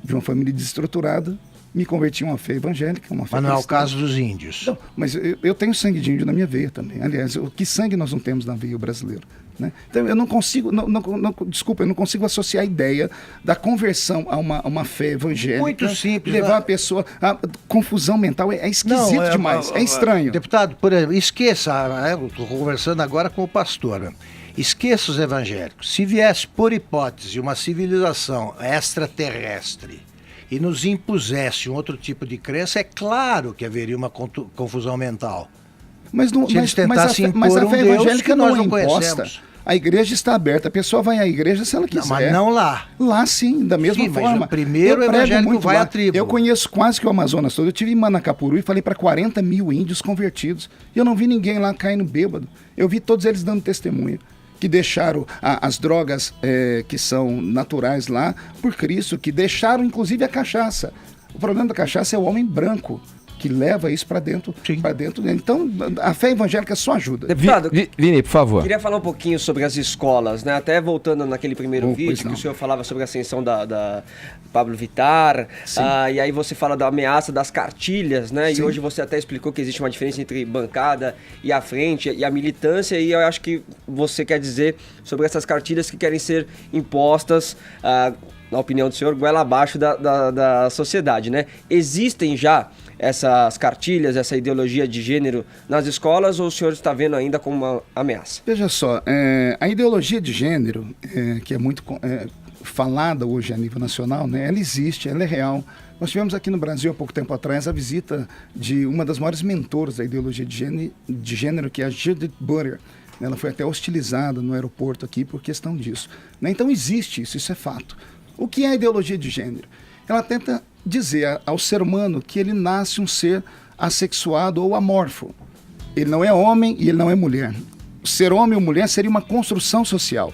Speaker 3: De uma família desestruturada, me converti a uma fé evangélica, uma fé
Speaker 7: Mas não é o
Speaker 3: cristã.
Speaker 7: caso dos índios.
Speaker 3: Não, mas eu tenho sangue de índio na minha veia também. Aliás, que sangue nós não temos na veia brasileira? Né? Então eu não consigo, desculpa, eu não consigo associar a ideia da conversão a uma fé evangélica.
Speaker 7: Muito simples.
Speaker 3: Levar a pessoa a confusão mental é esquisito demais, é estranho.
Speaker 7: Deputado, por exemplo, esqueça, eu estou conversando agora com o pastor, né? Esqueça os evangélicos. Se viesse, por hipótese, uma civilização extraterrestre e nos impusesse um outro tipo de crença, é claro que haveria uma confusão mental.
Speaker 3: Mas
Speaker 7: Se eles tentassem
Speaker 3: a
Speaker 7: impor
Speaker 3: fé
Speaker 7: um Deus
Speaker 3: evangélica
Speaker 7: que nós
Speaker 3: não é
Speaker 7: não
Speaker 3: imposta.
Speaker 7: conhecemos.
Speaker 3: A igreja está aberta, a pessoa vai à igreja se ela quiser.
Speaker 7: Não, mas não lá.
Speaker 3: Lá sim, da mesma
Speaker 7: Sim, mas
Speaker 3: forma.
Speaker 7: o primeiro
Speaker 3: Eu prego
Speaker 7: evangélico
Speaker 3: muito
Speaker 7: vai
Speaker 3: lá.
Speaker 7: à tribo.
Speaker 3: Eu conheço quase que o Amazonas todo. Eu estive em Manacapuru e falei para 40 mil índios convertidos. E eu não vi ninguém lá caindo bêbado. Eu vi todos eles dando testemunho. Que deixaram as drogas que são naturais lá por Cristo, que deixaram inclusive a cachaça. O problema da cachaça é o homem branco, que leva isso para dentro, dele. Então, a fé evangélica só ajuda.
Speaker 10: Deputado,
Speaker 2: Vini, por favor.
Speaker 10: Queria falar um pouquinho sobre as escolas, né? Até voltando naquele primeiro vídeo que o senhor falava sobre a ascensão da Pablo Vittar, e aí você fala da ameaça das cartilhas, né?
Speaker 3: Sim.
Speaker 10: E hoje você até explicou que existe uma diferença entre bancada e a frente e a militância, e eu acho que você quer dizer sobre essas cartilhas que querem ser impostas, na opinião do senhor, goela abaixo da sociedade, né? Existem já essas cartilhas, essa ideologia de gênero nas escolas, ou o senhor está vendo ainda como uma ameaça?
Speaker 3: Veja só, a ideologia de gênero, que é muito falada hoje a nível nacional, né, ela existe, ela é real. Nós tivemos aqui no Brasil, há pouco tempo atrás, a visita de uma das maiores mentoras da ideologia de gênero, que é a Judith Butler. Ela foi até hostilizada no aeroporto aqui por questão disso, né? Então existe isso é fato. O que é a ideologia de gênero? Ela tenta dizer ao ser humano que ele nasce um ser assexuado ou amorfo. Ele não é homem e ele não é mulher. Ser homem ou mulher seria uma construção social.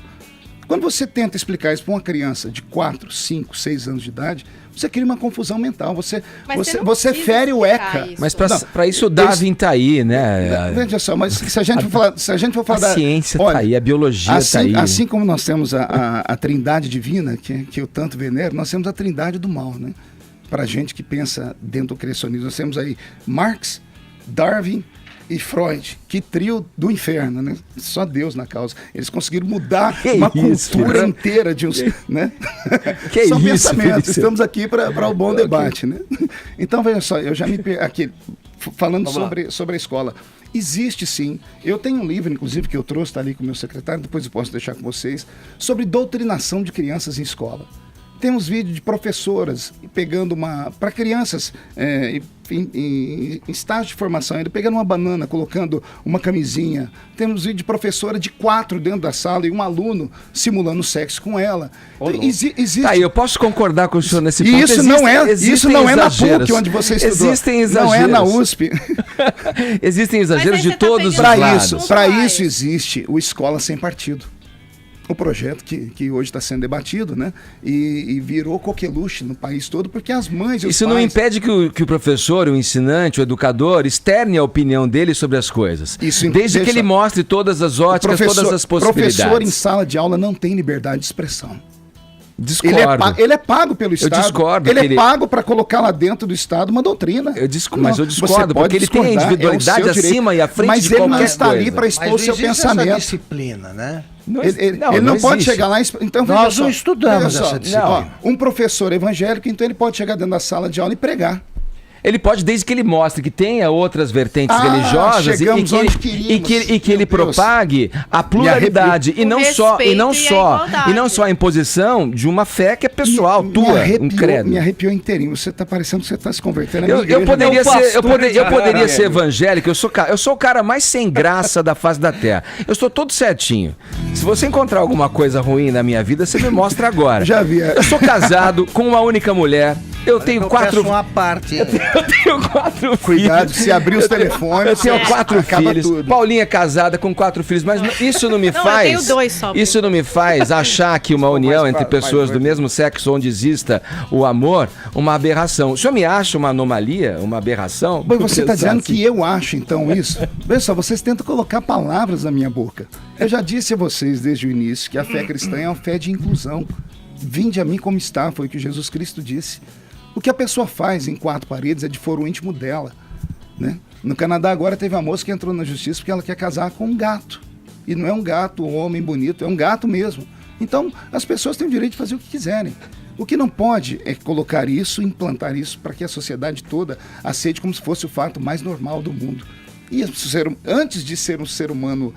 Speaker 3: Quando você tenta explicar isso para uma criança de 4, 5, 6 anos de idade, você cria uma confusão mental. Você fere o ECA.
Speaker 2: Mas para isso o Darwin tá aí, né?
Speaker 3: Veja só, mas se a gente for falar
Speaker 2: a ciência tá aí, a biologia tá aí.
Speaker 3: Assim como nós temos a trindade divina, que eu tanto venero, nós temos a trindade do mal, né? Para gente que pensa dentro do criacionismo, nós temos aí Marx, Darwin e Freud, que trio do inferno, né? Só Deus na causa. Eles conseguiram mudar uma cultura inteira de uns, né? São pensamentos.
Speaker 2: Felício?
Speaker 3: Estamos aqui para o bom debate, né? Então, veja só, eu já me aqui falando sobre a escola. Existe sim. Eu tenho um livro, inclusive, que eu trouxe, está ali com o meu secretário, depois eu posso deixar com vocês, sobre doutrinação de crianças em escola. Temos vídeos de professoras pegando para crianças em estágio de formação, ainda pegando uma banana, colocando uma camisinha. Temos vídeo de professora de 4 dentro da sala e um aluno simulando sexo com ela. Existe...
Speaker 2: Tá, eu posso concordar com o senhor nesse
Speaker 3: ponto.
Speaker 2: E
Speaker 3: isso não é na PUC, onde você estudou.
Speaker 2: Existem exageros.
Speaker 3: Não é na USP.
Speaker 2: Existem exageros de todos os lados.
Speaker 3: Para isso existe o Escola Sem Partido. O projeto que hoje está sendo debatido, né? E virou coqueluche no país todo, porque as mães e os
Speaker 2: Isso
Speaker 3: pais...
Speaker 2: não impede que o professor, o ensinante, o educador externe a opinião dele sobre as coisas. Desde que ele mostre todas as óticas, todas as possibilidades.
Speaker 3: O professor em sala de aula não tem liberdade de expressão.
Speaker 2: Discordo.
Speaker 3: Ele é pago pelo Estado.
Speaker 2: Eu discordo.
Speaker 3: Ele é pago para colocar lá dentro do Estado uma doutrina.
Speaker 2: Mas eu discordo, porque ele tem a individualidade acima e à frente de qualquer coisa.
Speaker 3: Mas ele não está ali para expor o seu pensamento.
Speaker 7: Essa disciplina, né?
Speaker 3: Ele não pode chegar lá... Então,
Speaker 7: nós não estudamos essa disciplina.
Speaker 3: Um professor evangélico, então ele pode chegar dentro da sala de aula e pregar.
Speaker 2: Ele pode, desde que ele mostre que tenha outras vertentes religiosas e que ele propague a pluralidade e não só a imposição de uma fé que é pessoal, tua, um credo.
Speaker 3: Me arrepiou inteirinho. Você está parecendo que você está se convertendo.
Speaker 2: Eu poderia ser evangélico. Eu sou o cara mais sem graça da face da terra. Eu estou todo certinho. Se você encontrar alguma coisa ruim na minha vida, você me mostra agora.
Speaker 3: Já vi.
Speaker 2: Eu sou casado com uma única mulher. Eu tenho 4
Speaker 7: uma parte.
Speaker 2: Eu tenho 4
Speaker 3: Cuidado,
Speaker 2: filhos.
Speaker 3: se abrir os telefones.
Speaker 2: Eu tenho 4 filhos.
Speaker 3: Tudo.
Speaker 2: Paulinha é casada com 4 filhos, mas isso não me faz.
Speaker 8: Eu tenho 2 só.
Speaker 2: Isso não me faz achar que uma união entre pessoas do mesmo sexo onde exista o amor, uma aberração. O senhor me acha uma anomalia, uma aberração?
Speaker 3: Pois você está dizendo que eu acho então isso? Veja só, vocês tentam colocar palavras na minha boca. Eu já disse a vocês desde o início que a fé cristã é uma fé de inclusão. Vinde a mim como está, foi o que Jesus Cristo disse. O que a pessoa faz em 4 paredes é de foro íntimo dela, né? No Canadá agora teve uma moça que entrou na justiça porque ela quer casar com um gato. E não é um gato, um homem bonito, é um gato mesmo. Então, as pessoas têm o direito de fazer o que quiserem. O que não pode é colocar isso, implantar isso para que a sociedade toda aceite como se fosse o fato mais normal do mundo. E antes de ser um ser humano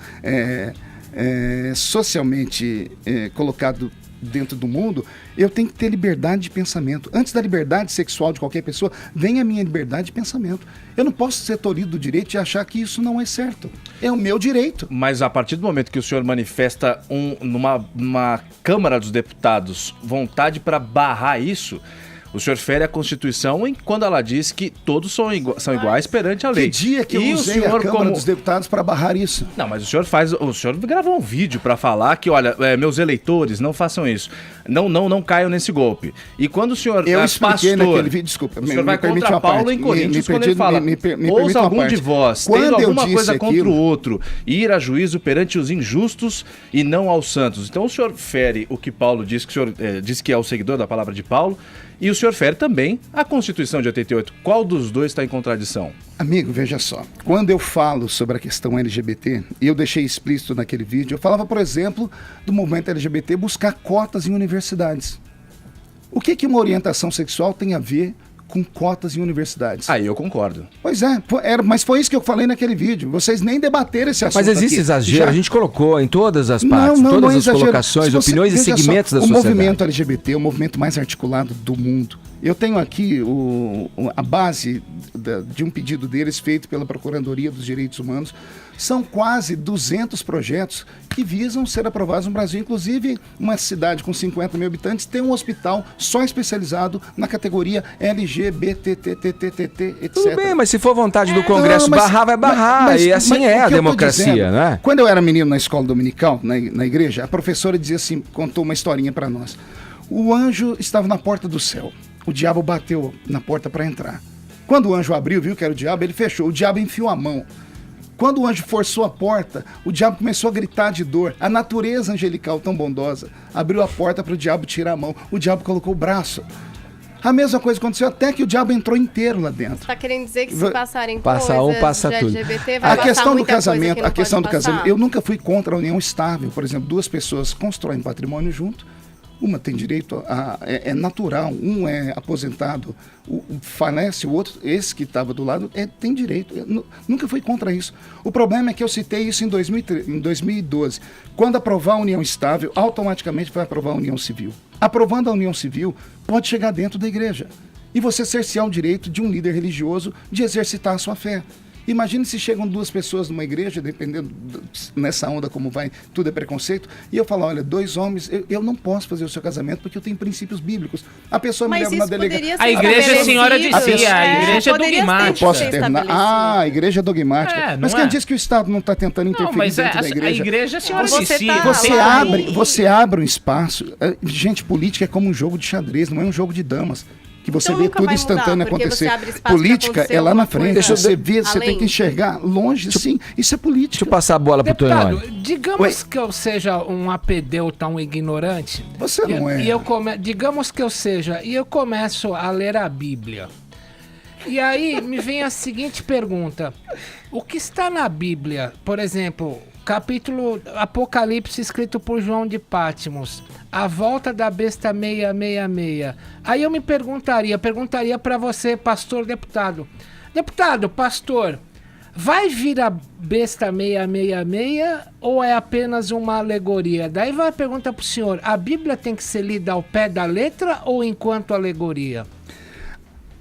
Speaker 3: socialmente colocado dentro do mundo, eu tenho que ter liberdade de pensamento. Antes da liberdade sexual de qualquer pessoa, vem a minha liberdade de pensamento. Eu não posso ser tolhido do direito de achar que isso não é certo. É o meu direito.
Speaker 5: Mas a partir do momento que o senhor manifesta numa Câmara dos Deputados vontade para barrar isso, o senhor fere a Constituição quando ela diz que todos são iguais perante a lei.
Speaker 3: Que dia que eu usei a Câmara dos Deputados para barrar isso?
Speaker 5: Não, mas o senhor gravou um vídeo para falar que, olha, meus eleitores, não façam isso. Não caiam nesse golpe. E quando o senhor
Speaker 3: eu expliquei naquele vídeo, desculpa,
Speaker 5: o senhor vai contra Paulo em Coríntios quando ele fala, ouça algum de vós, tendo alguma coisa contra o outro, ir a juízo perante os injustos e não aos santos. Então o senhor fere o que Paulo diz, que o senhor diz que é o seguidor da palavra de Paulo, e o senhor fere também a Constituição de 88. Qual dos dois está em contradição?
Speaker 3: Amigo, veja só. Quando eu falo sobre a questão LGBT, e eu deixei explícito naquele vídeo, eu falava, por exemplo, do movimento LGBT buscar cotas em universidades. O que uma orientação sexual tem a ver com cotas em universidades?
Speaker 5: Aí eu concordo.
Speaker 3: Pois é, mas foi isso que eu falei naquele vídeo. Vocês nem debateram esse assunto.
Speaker 2: Mas existe
Speaker 3: aqui.
Speaker 2: exagero, a gente colocou em todas as partes, todas as colocações, opiniões e segmentos da sociedade.
Speaker 3: O movimento LGBT é o movimento mais articulado do mundo. Eu tenho aqui a base de um pedido deles feito pela Procuradoria dos Direitos Humanos. São quase 200 projetos que visam ser aprovados no Brasil. Inclusive, uma cidade com 50 mil habitantes tem um hospital só especializado na categoria LGBTTTTT, etc.
Speaker 2: Tudo bem, mas se for vontade do Congresso barrar, vai barrar. E assim é a democracia, né?
Speaker 3: Quando eu era menino na escola dominical, na igreja, a professora dizia assim, contou uma historinha para nós. O anjo estava na porta do céu. O diabo bateu na porta para entrar. Quando o anjo abriu, viu que era o diabo, ele fechou. O diabo enfiou a mão. Quando o anjo forçou a porta, o diabo começou a gritar de dor. A natureza angelical tão bondosa abriu a porta para o diabo tirar a mão. O diabo colocou o braço. A mesma coisa aconteceu até que o diabo entrou inteiro lá dentro.
Speaker 8: Tá querendo dizer que se passarem
Speaker 2: Passa
Speaker 8: coisas
Speaker 2: passa
Speaker 8: de
Speaker 2: tudo.
Speaker 8: LGBT, vai
Speaker 3: A
Speaker 8: passar
Speaker 3: questão do
Speaker 8: muita coisa
Speaker 3: casamento,
Speaker 8: que não
Speaker 3: a questão do
Speaker 8: pode passar?
Speaker 3: casamento, eu nunca fui contra a união estável. Por exemplo, duas pessoas constroem patrimônio junto, uma tem direito é natural, um é aposentado, falece, o outro, esse que estava do lado, tem direito. Eu nunca fui contra isso. O problema é que eu citei isso em 2012. Quando aprovar a união estável, automaticamente vai aprovar a união civil. Aprovando a união civil, pode chegar dentro da igreja e você cercear o direito de um líder religioso de exercitar a sua fé. Imagine se chegam duas pessoas numa igreja, dependendo nessa onda como vai, tudo é preconceito, e eu falo, olha, dois homens, eu não posso fazer o seu casamento porque eu tenho princípios bíblicos. A pessoa me leva na delegacia.
Speaker 4: A igreja é senhora de si, a igreja é dogmática.
Speaker 3: Posso terminar? A igreja é dogmática. Mas quem disse que o Estado não está tentando interferir dentro da igreja?
Speaker 4: A igreja é senhora de si.
Speaker 3: Você abre um espaço. Gente, política é como um jogo de xadrez, não é um jogo de damas. Que você vê tudo instantâneo acontecer. Política é lá na frente. Você vê, você tem que enxergar longe, sim. Isso é política.
Speaker 2: Deixa eu passar a bola pro Tonhão.
Speaker 6: Digamos que eu seja um apedeuta, um ignorante.
Speaker 3: Você não é.
Speaker 6: Digamos que eu seja, e eu começo a ler a Bíblia. E aí me vem a seguinte pergunta. O que está na Bíblia, por exemplo, capítulo Apocalipse escrito por João de Patmos, a volta da besta 666. Aí eu me perguntaria para você, pastor deputado. Deputado, pastor, vai vir a besta 666 ou é apenas uma alegoria? Daí vai a pergunta pro senhor, a Bíblia tem que ser lida ao pé da letra ou enquanto alegoria?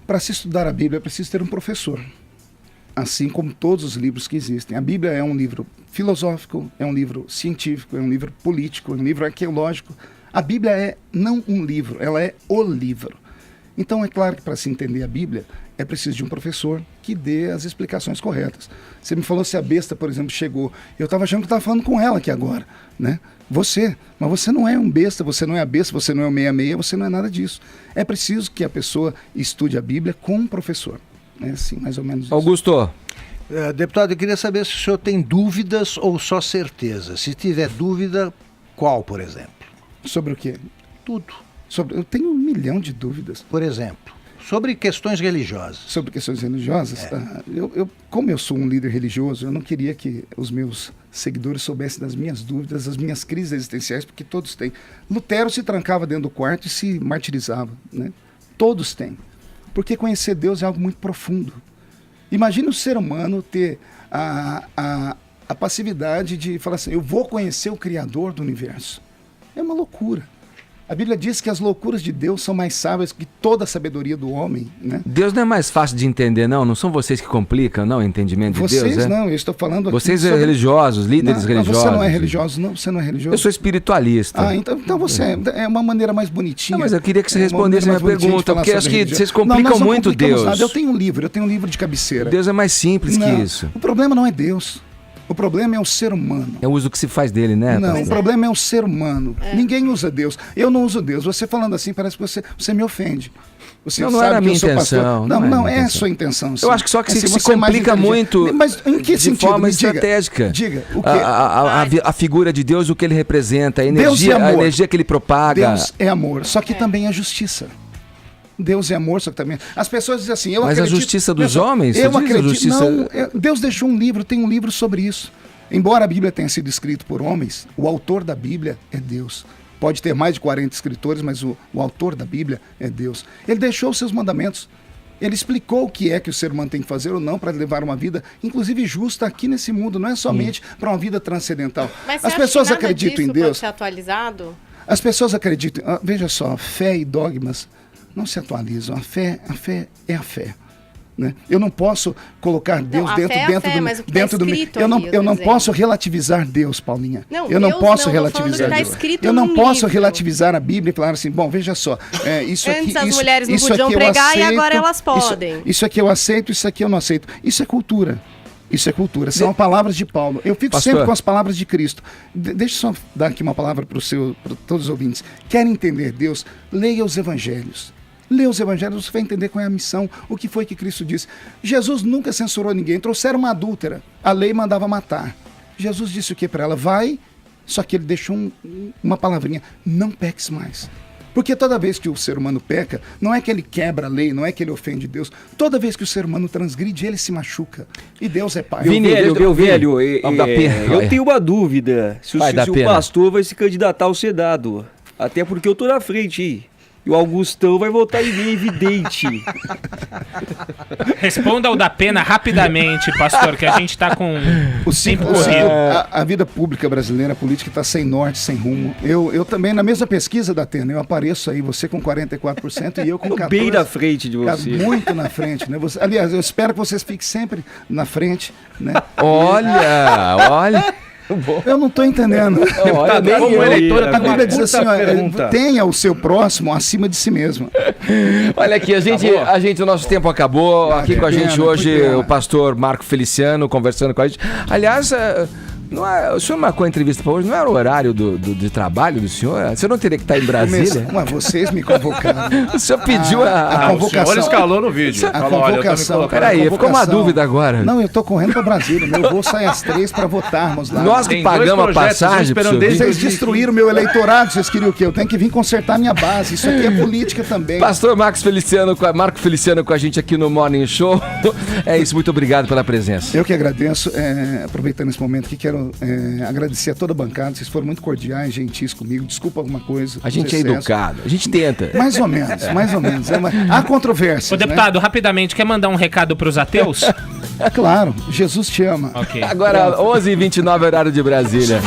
Speaker 3: Para se estudar a Bíblia é preciso ter um professor. Assim como todos os livros que existem. A Bíblia é um livro filosófico, é um livro científico, é um livro político, é um livro arqueológico. A Bíblia é não um livro, ela é o livro. Então é claro que para se entender a Bíblia é preciso de um professor que dê as explicações corretas. Você me falou se a besta, por exemplo, chegou. Eu estava achando que estava falando com ela aqui agora, né? Mas você não é um besta, você não é a besta, você não é o 66, você não é nada disso. É preciso que a pessoa estude a Bíblia com um professor. É assim, mais ou menos isso.
Speaker 2: Augusto.
Speaker 7: Deputado, eu queria saber se o senhor tem dúvidas ou só certeza. Se tiver dúvida, qual, por exemplo?
Speaker 3: Sobre o quê?
Speaker 7: Tudo.
Speaker 3: Eu tenho 1 milhão de dúvidas.
Speaker 7: Por exemplo, sobre questões religiosas.
Speaker 3: Sobre questões religiosas? Como eu sou um líder religioso, eu não queria que os meus seguidores soubessem das minhas dúvidas, das minhas crises existenciais, porque todos têm. Lutero se trancava dentro do quarto e se martirizava, né? Todos têm. Porque conhecer Deus é algo muito profundo. Imagine o ser humano ter a passividade de falar assim, eu vou conhecer o Criador do universo. É uma loucura. A Bíblia diz que as loucuras de Deus são mais sábias que toda a sabedoria do homem, né?
Speaker 2: Deus não é mais fácil de entender, não? Não são vocês que complicam, não, o entendimento de Deus?
Speaker 3: Vocês não, eu estou falando aqui
Speaker 2: Vocês são religiosos, líderes religiosos.
Speaker 3: Você não é religioso, não? Você não é religioso?
Speaker 2: Eu sou espiritualista.
Speaker 3: Então você é uma maneira mais bonitinha.
Speaker 2: Não, mas eu queria que você respondesse a minha pergunta, porque acho que vocês complicam muito Deus.
Speaker 3: Nada. Eu tenho um livro de cabeceira.
Speaker 2: Deus é mais simples que isso.
Speaker 3: O problema não é Deus. O problema é o ser humano.
Speaker 2: É o uso que se faz dele, né?
Speaker 3: Não, o problema é o ser humano. Ninguém usa Deus. Eu não uso Deus. Você falando assim, parece que você me ofende. Você
Speaker 2: não
Speaker 3: sabe
Speaker 2: era a
Speaker 3: que
Speaker 2: minha
Speaker 3: eu sou
Speaker 2: intenção.
Speaker 3: pastor. Não é a sua intenção. Sim.
Speaker 2: Eu acho que só que
Speaker 3: assim,
Speaker 2: se complica muito
Speaker 3: mas em que
Speaker 2: de
Speaker 3: sentido?
Speaker 2: forma estratégica.
Speaker 3: Diga, o quê?
Speaker 2: A figura de Deus, o que ele representa, a energia que ele propaga.
Speaker 3: Deus é amor, só que também é justiça. Deus é amor, só que também... As pessoas dizem assim,
Speaker 2: Mas a justiça dos homens?
Speaker 3: Eu acredito... Não, Deus deixou um livro, tem um livro sobre isso. Embora a Bíblia tenha sido escrita por homens, o autor da Bíblia é Deus. Pode ter mais de 40 escritores, mas o autor da Bíblia é Deus. Ele deixou os seus mandamentos. Ele explicou o que é que o ser humano tem que fazer ou não para levar uma vida, inclusive justa aqui nesse mundo, não é somente para uma vida transcendental.
Speaker 8: Mas
Speaker 3: as pessoas acreditam em Deus.
Speaker 8: Pode ser atualizado?
Speaker 3: As pessoas acreditam. Veja só, fé e dogmas não se atualizam. A fé é a fé. Né? Eu não posso colocar Deus dentro do eu não posso relativizar Deus, Paulinha. Eu não posso relativizar Deus. Eu não posso relativizar a Bíblia e falar assim, bom, veja só, isso aqui,
Speaker 8: antes as mulheres não podiam pregar e agora elas podem.
Speaker 3: Isso aqui eu aceito, isso aqui eu não aceito. Isso é cultura. Isso é cultura, são palavras de Paulo. Eu fico sempre com as palavras de Cristo. Deixa eu só dar aqui uma palavra para todos os ouvintes. Querem entender Deus? Leia os evangelhos. Lê os evangelhos, você vai entender qual é a missão, o que foi que Cristo disse. Jesus nunca censurou ninguém, trouxeram uma adúltera, a lei mandava matar. Jesus disse o que para ela? Vai, só que ele deixou uma palavrinha, não peques mais. Porque toda vez que o ser humano peca, não é que ele quebra a lei, não é que ele ofende Deus. Toda vez que o ser humano transgride, ele se machuca. E Deus é pai.
Speaker 2: Vini,
Speaker 10: Meu velho,
Speaker 2: Vamos dar pena.
Speaker 10: eu tenho uma dúvida. Se
Speaker 2: Vai dar
Speaker 10: o
Speaker 2: pena.
Speaker 10: pastor vai se candidatar ao Senado. Até porque eu tô na frente, hein? E o Augustão vai votar em mim, evidente.
Speaker 4: Responda ao da pena rapidamente, pastor, que a gente tá com
Speaker 3: O
Speaker 4: tempo
Speaker 3: simples,
Speaker 4: corrido.
Speaker 3: a vida pública brasileira, a política está sem norte, sem rumo. Eu também, na mesma pesquisa da Atena, eu apareço aí, você com 44% e eu com 14%.
Speaker 10: Bem na frente de você.
Speaker 3: Muito na frente, né? Aliás, eu espero que vocês fiquem sempre na frente, né?
Speaker 2: Olha.
Speaker 3: Eu não estou entendendo.
Speaker 2: Olha,
Speaker 5: Como eleitora,
Speaker 3: A Bíblia diz assim,
Speaker 5: pergunta.
Speaker 3: tenha o seu próximo acima de si mesmo.
Speaker 2: Olha aqui, o nosso tempo acabou. Aqui
Speaker 3: que
Speaker 2: com a
Speaker 3: pena,
Speaker 2: gente hoje
Speaker 3: que pena.
Speaker 2: o pastor Marco Feliciano conversando com a gente. Aliás, o senhor marcou a entrevista para hoje, não era o horário de trabalho do senhor? Você não teria que estar em Brasília?
Speaker 3: Mas vocês me convocaram.
Speaker 2: O senhor pediu
Speaker 3: a
Speaker 2: a...
Speaker 3: convocação.
Speaker 5: O senhor escalou no vídeo.
Speaker 3: A
Speaker 5: Falou, olha, eu tô me
Speaker 3: convocação.
Speaker 5: colocando.
Speaker 2: Peraí, ficou uma
Speaker 3: convocação.
Speaker 2: dúvida agora.
Speaker 3: Não, eu tô correndo para Brasília. Meu voo sai às 3 para votarmos lá.
Speaker 2: Nós que
Speaker 5: Tem dois
Speaker 2: pagamos a
Speaker 5: projetos
Speaker 2: passagem pro
Speaker 5: esperando
Speaker 2: senhor
Speaker 5: desde
Speaker 2: vir.
Speaker 3: Vocês destruíram meu eleitorado, vocês queriam o quê? Eu tenho que vir consertar minha base. Isso aqui é política também.
Speaker 2: Pastor Marco Feliciano com a gente aqui no Morning Show. É isso, muito obrigado pela presença.
Speaker 3: Eu que agradeço, aproveitando esse momento aqui, quero agradecer a toda a bancada, vocês foram muito cordiais, gentis comigo, desculpa alguma coisa.
Speaker 2: A gente é
Speaker 3: excesso.
Speaker 2: educado, a gente tenta.
Speaker 3: Mais ou menos. Há controvérsias,
Speaker 4: Ô, deputado, rapidamente, quer mandar um recado pros ateus?
Speaker 3: né? Claro, Jesus te ama.
Speaker 4: Ok.
Speaker 2: Agora, 11h29, horário de Brasília.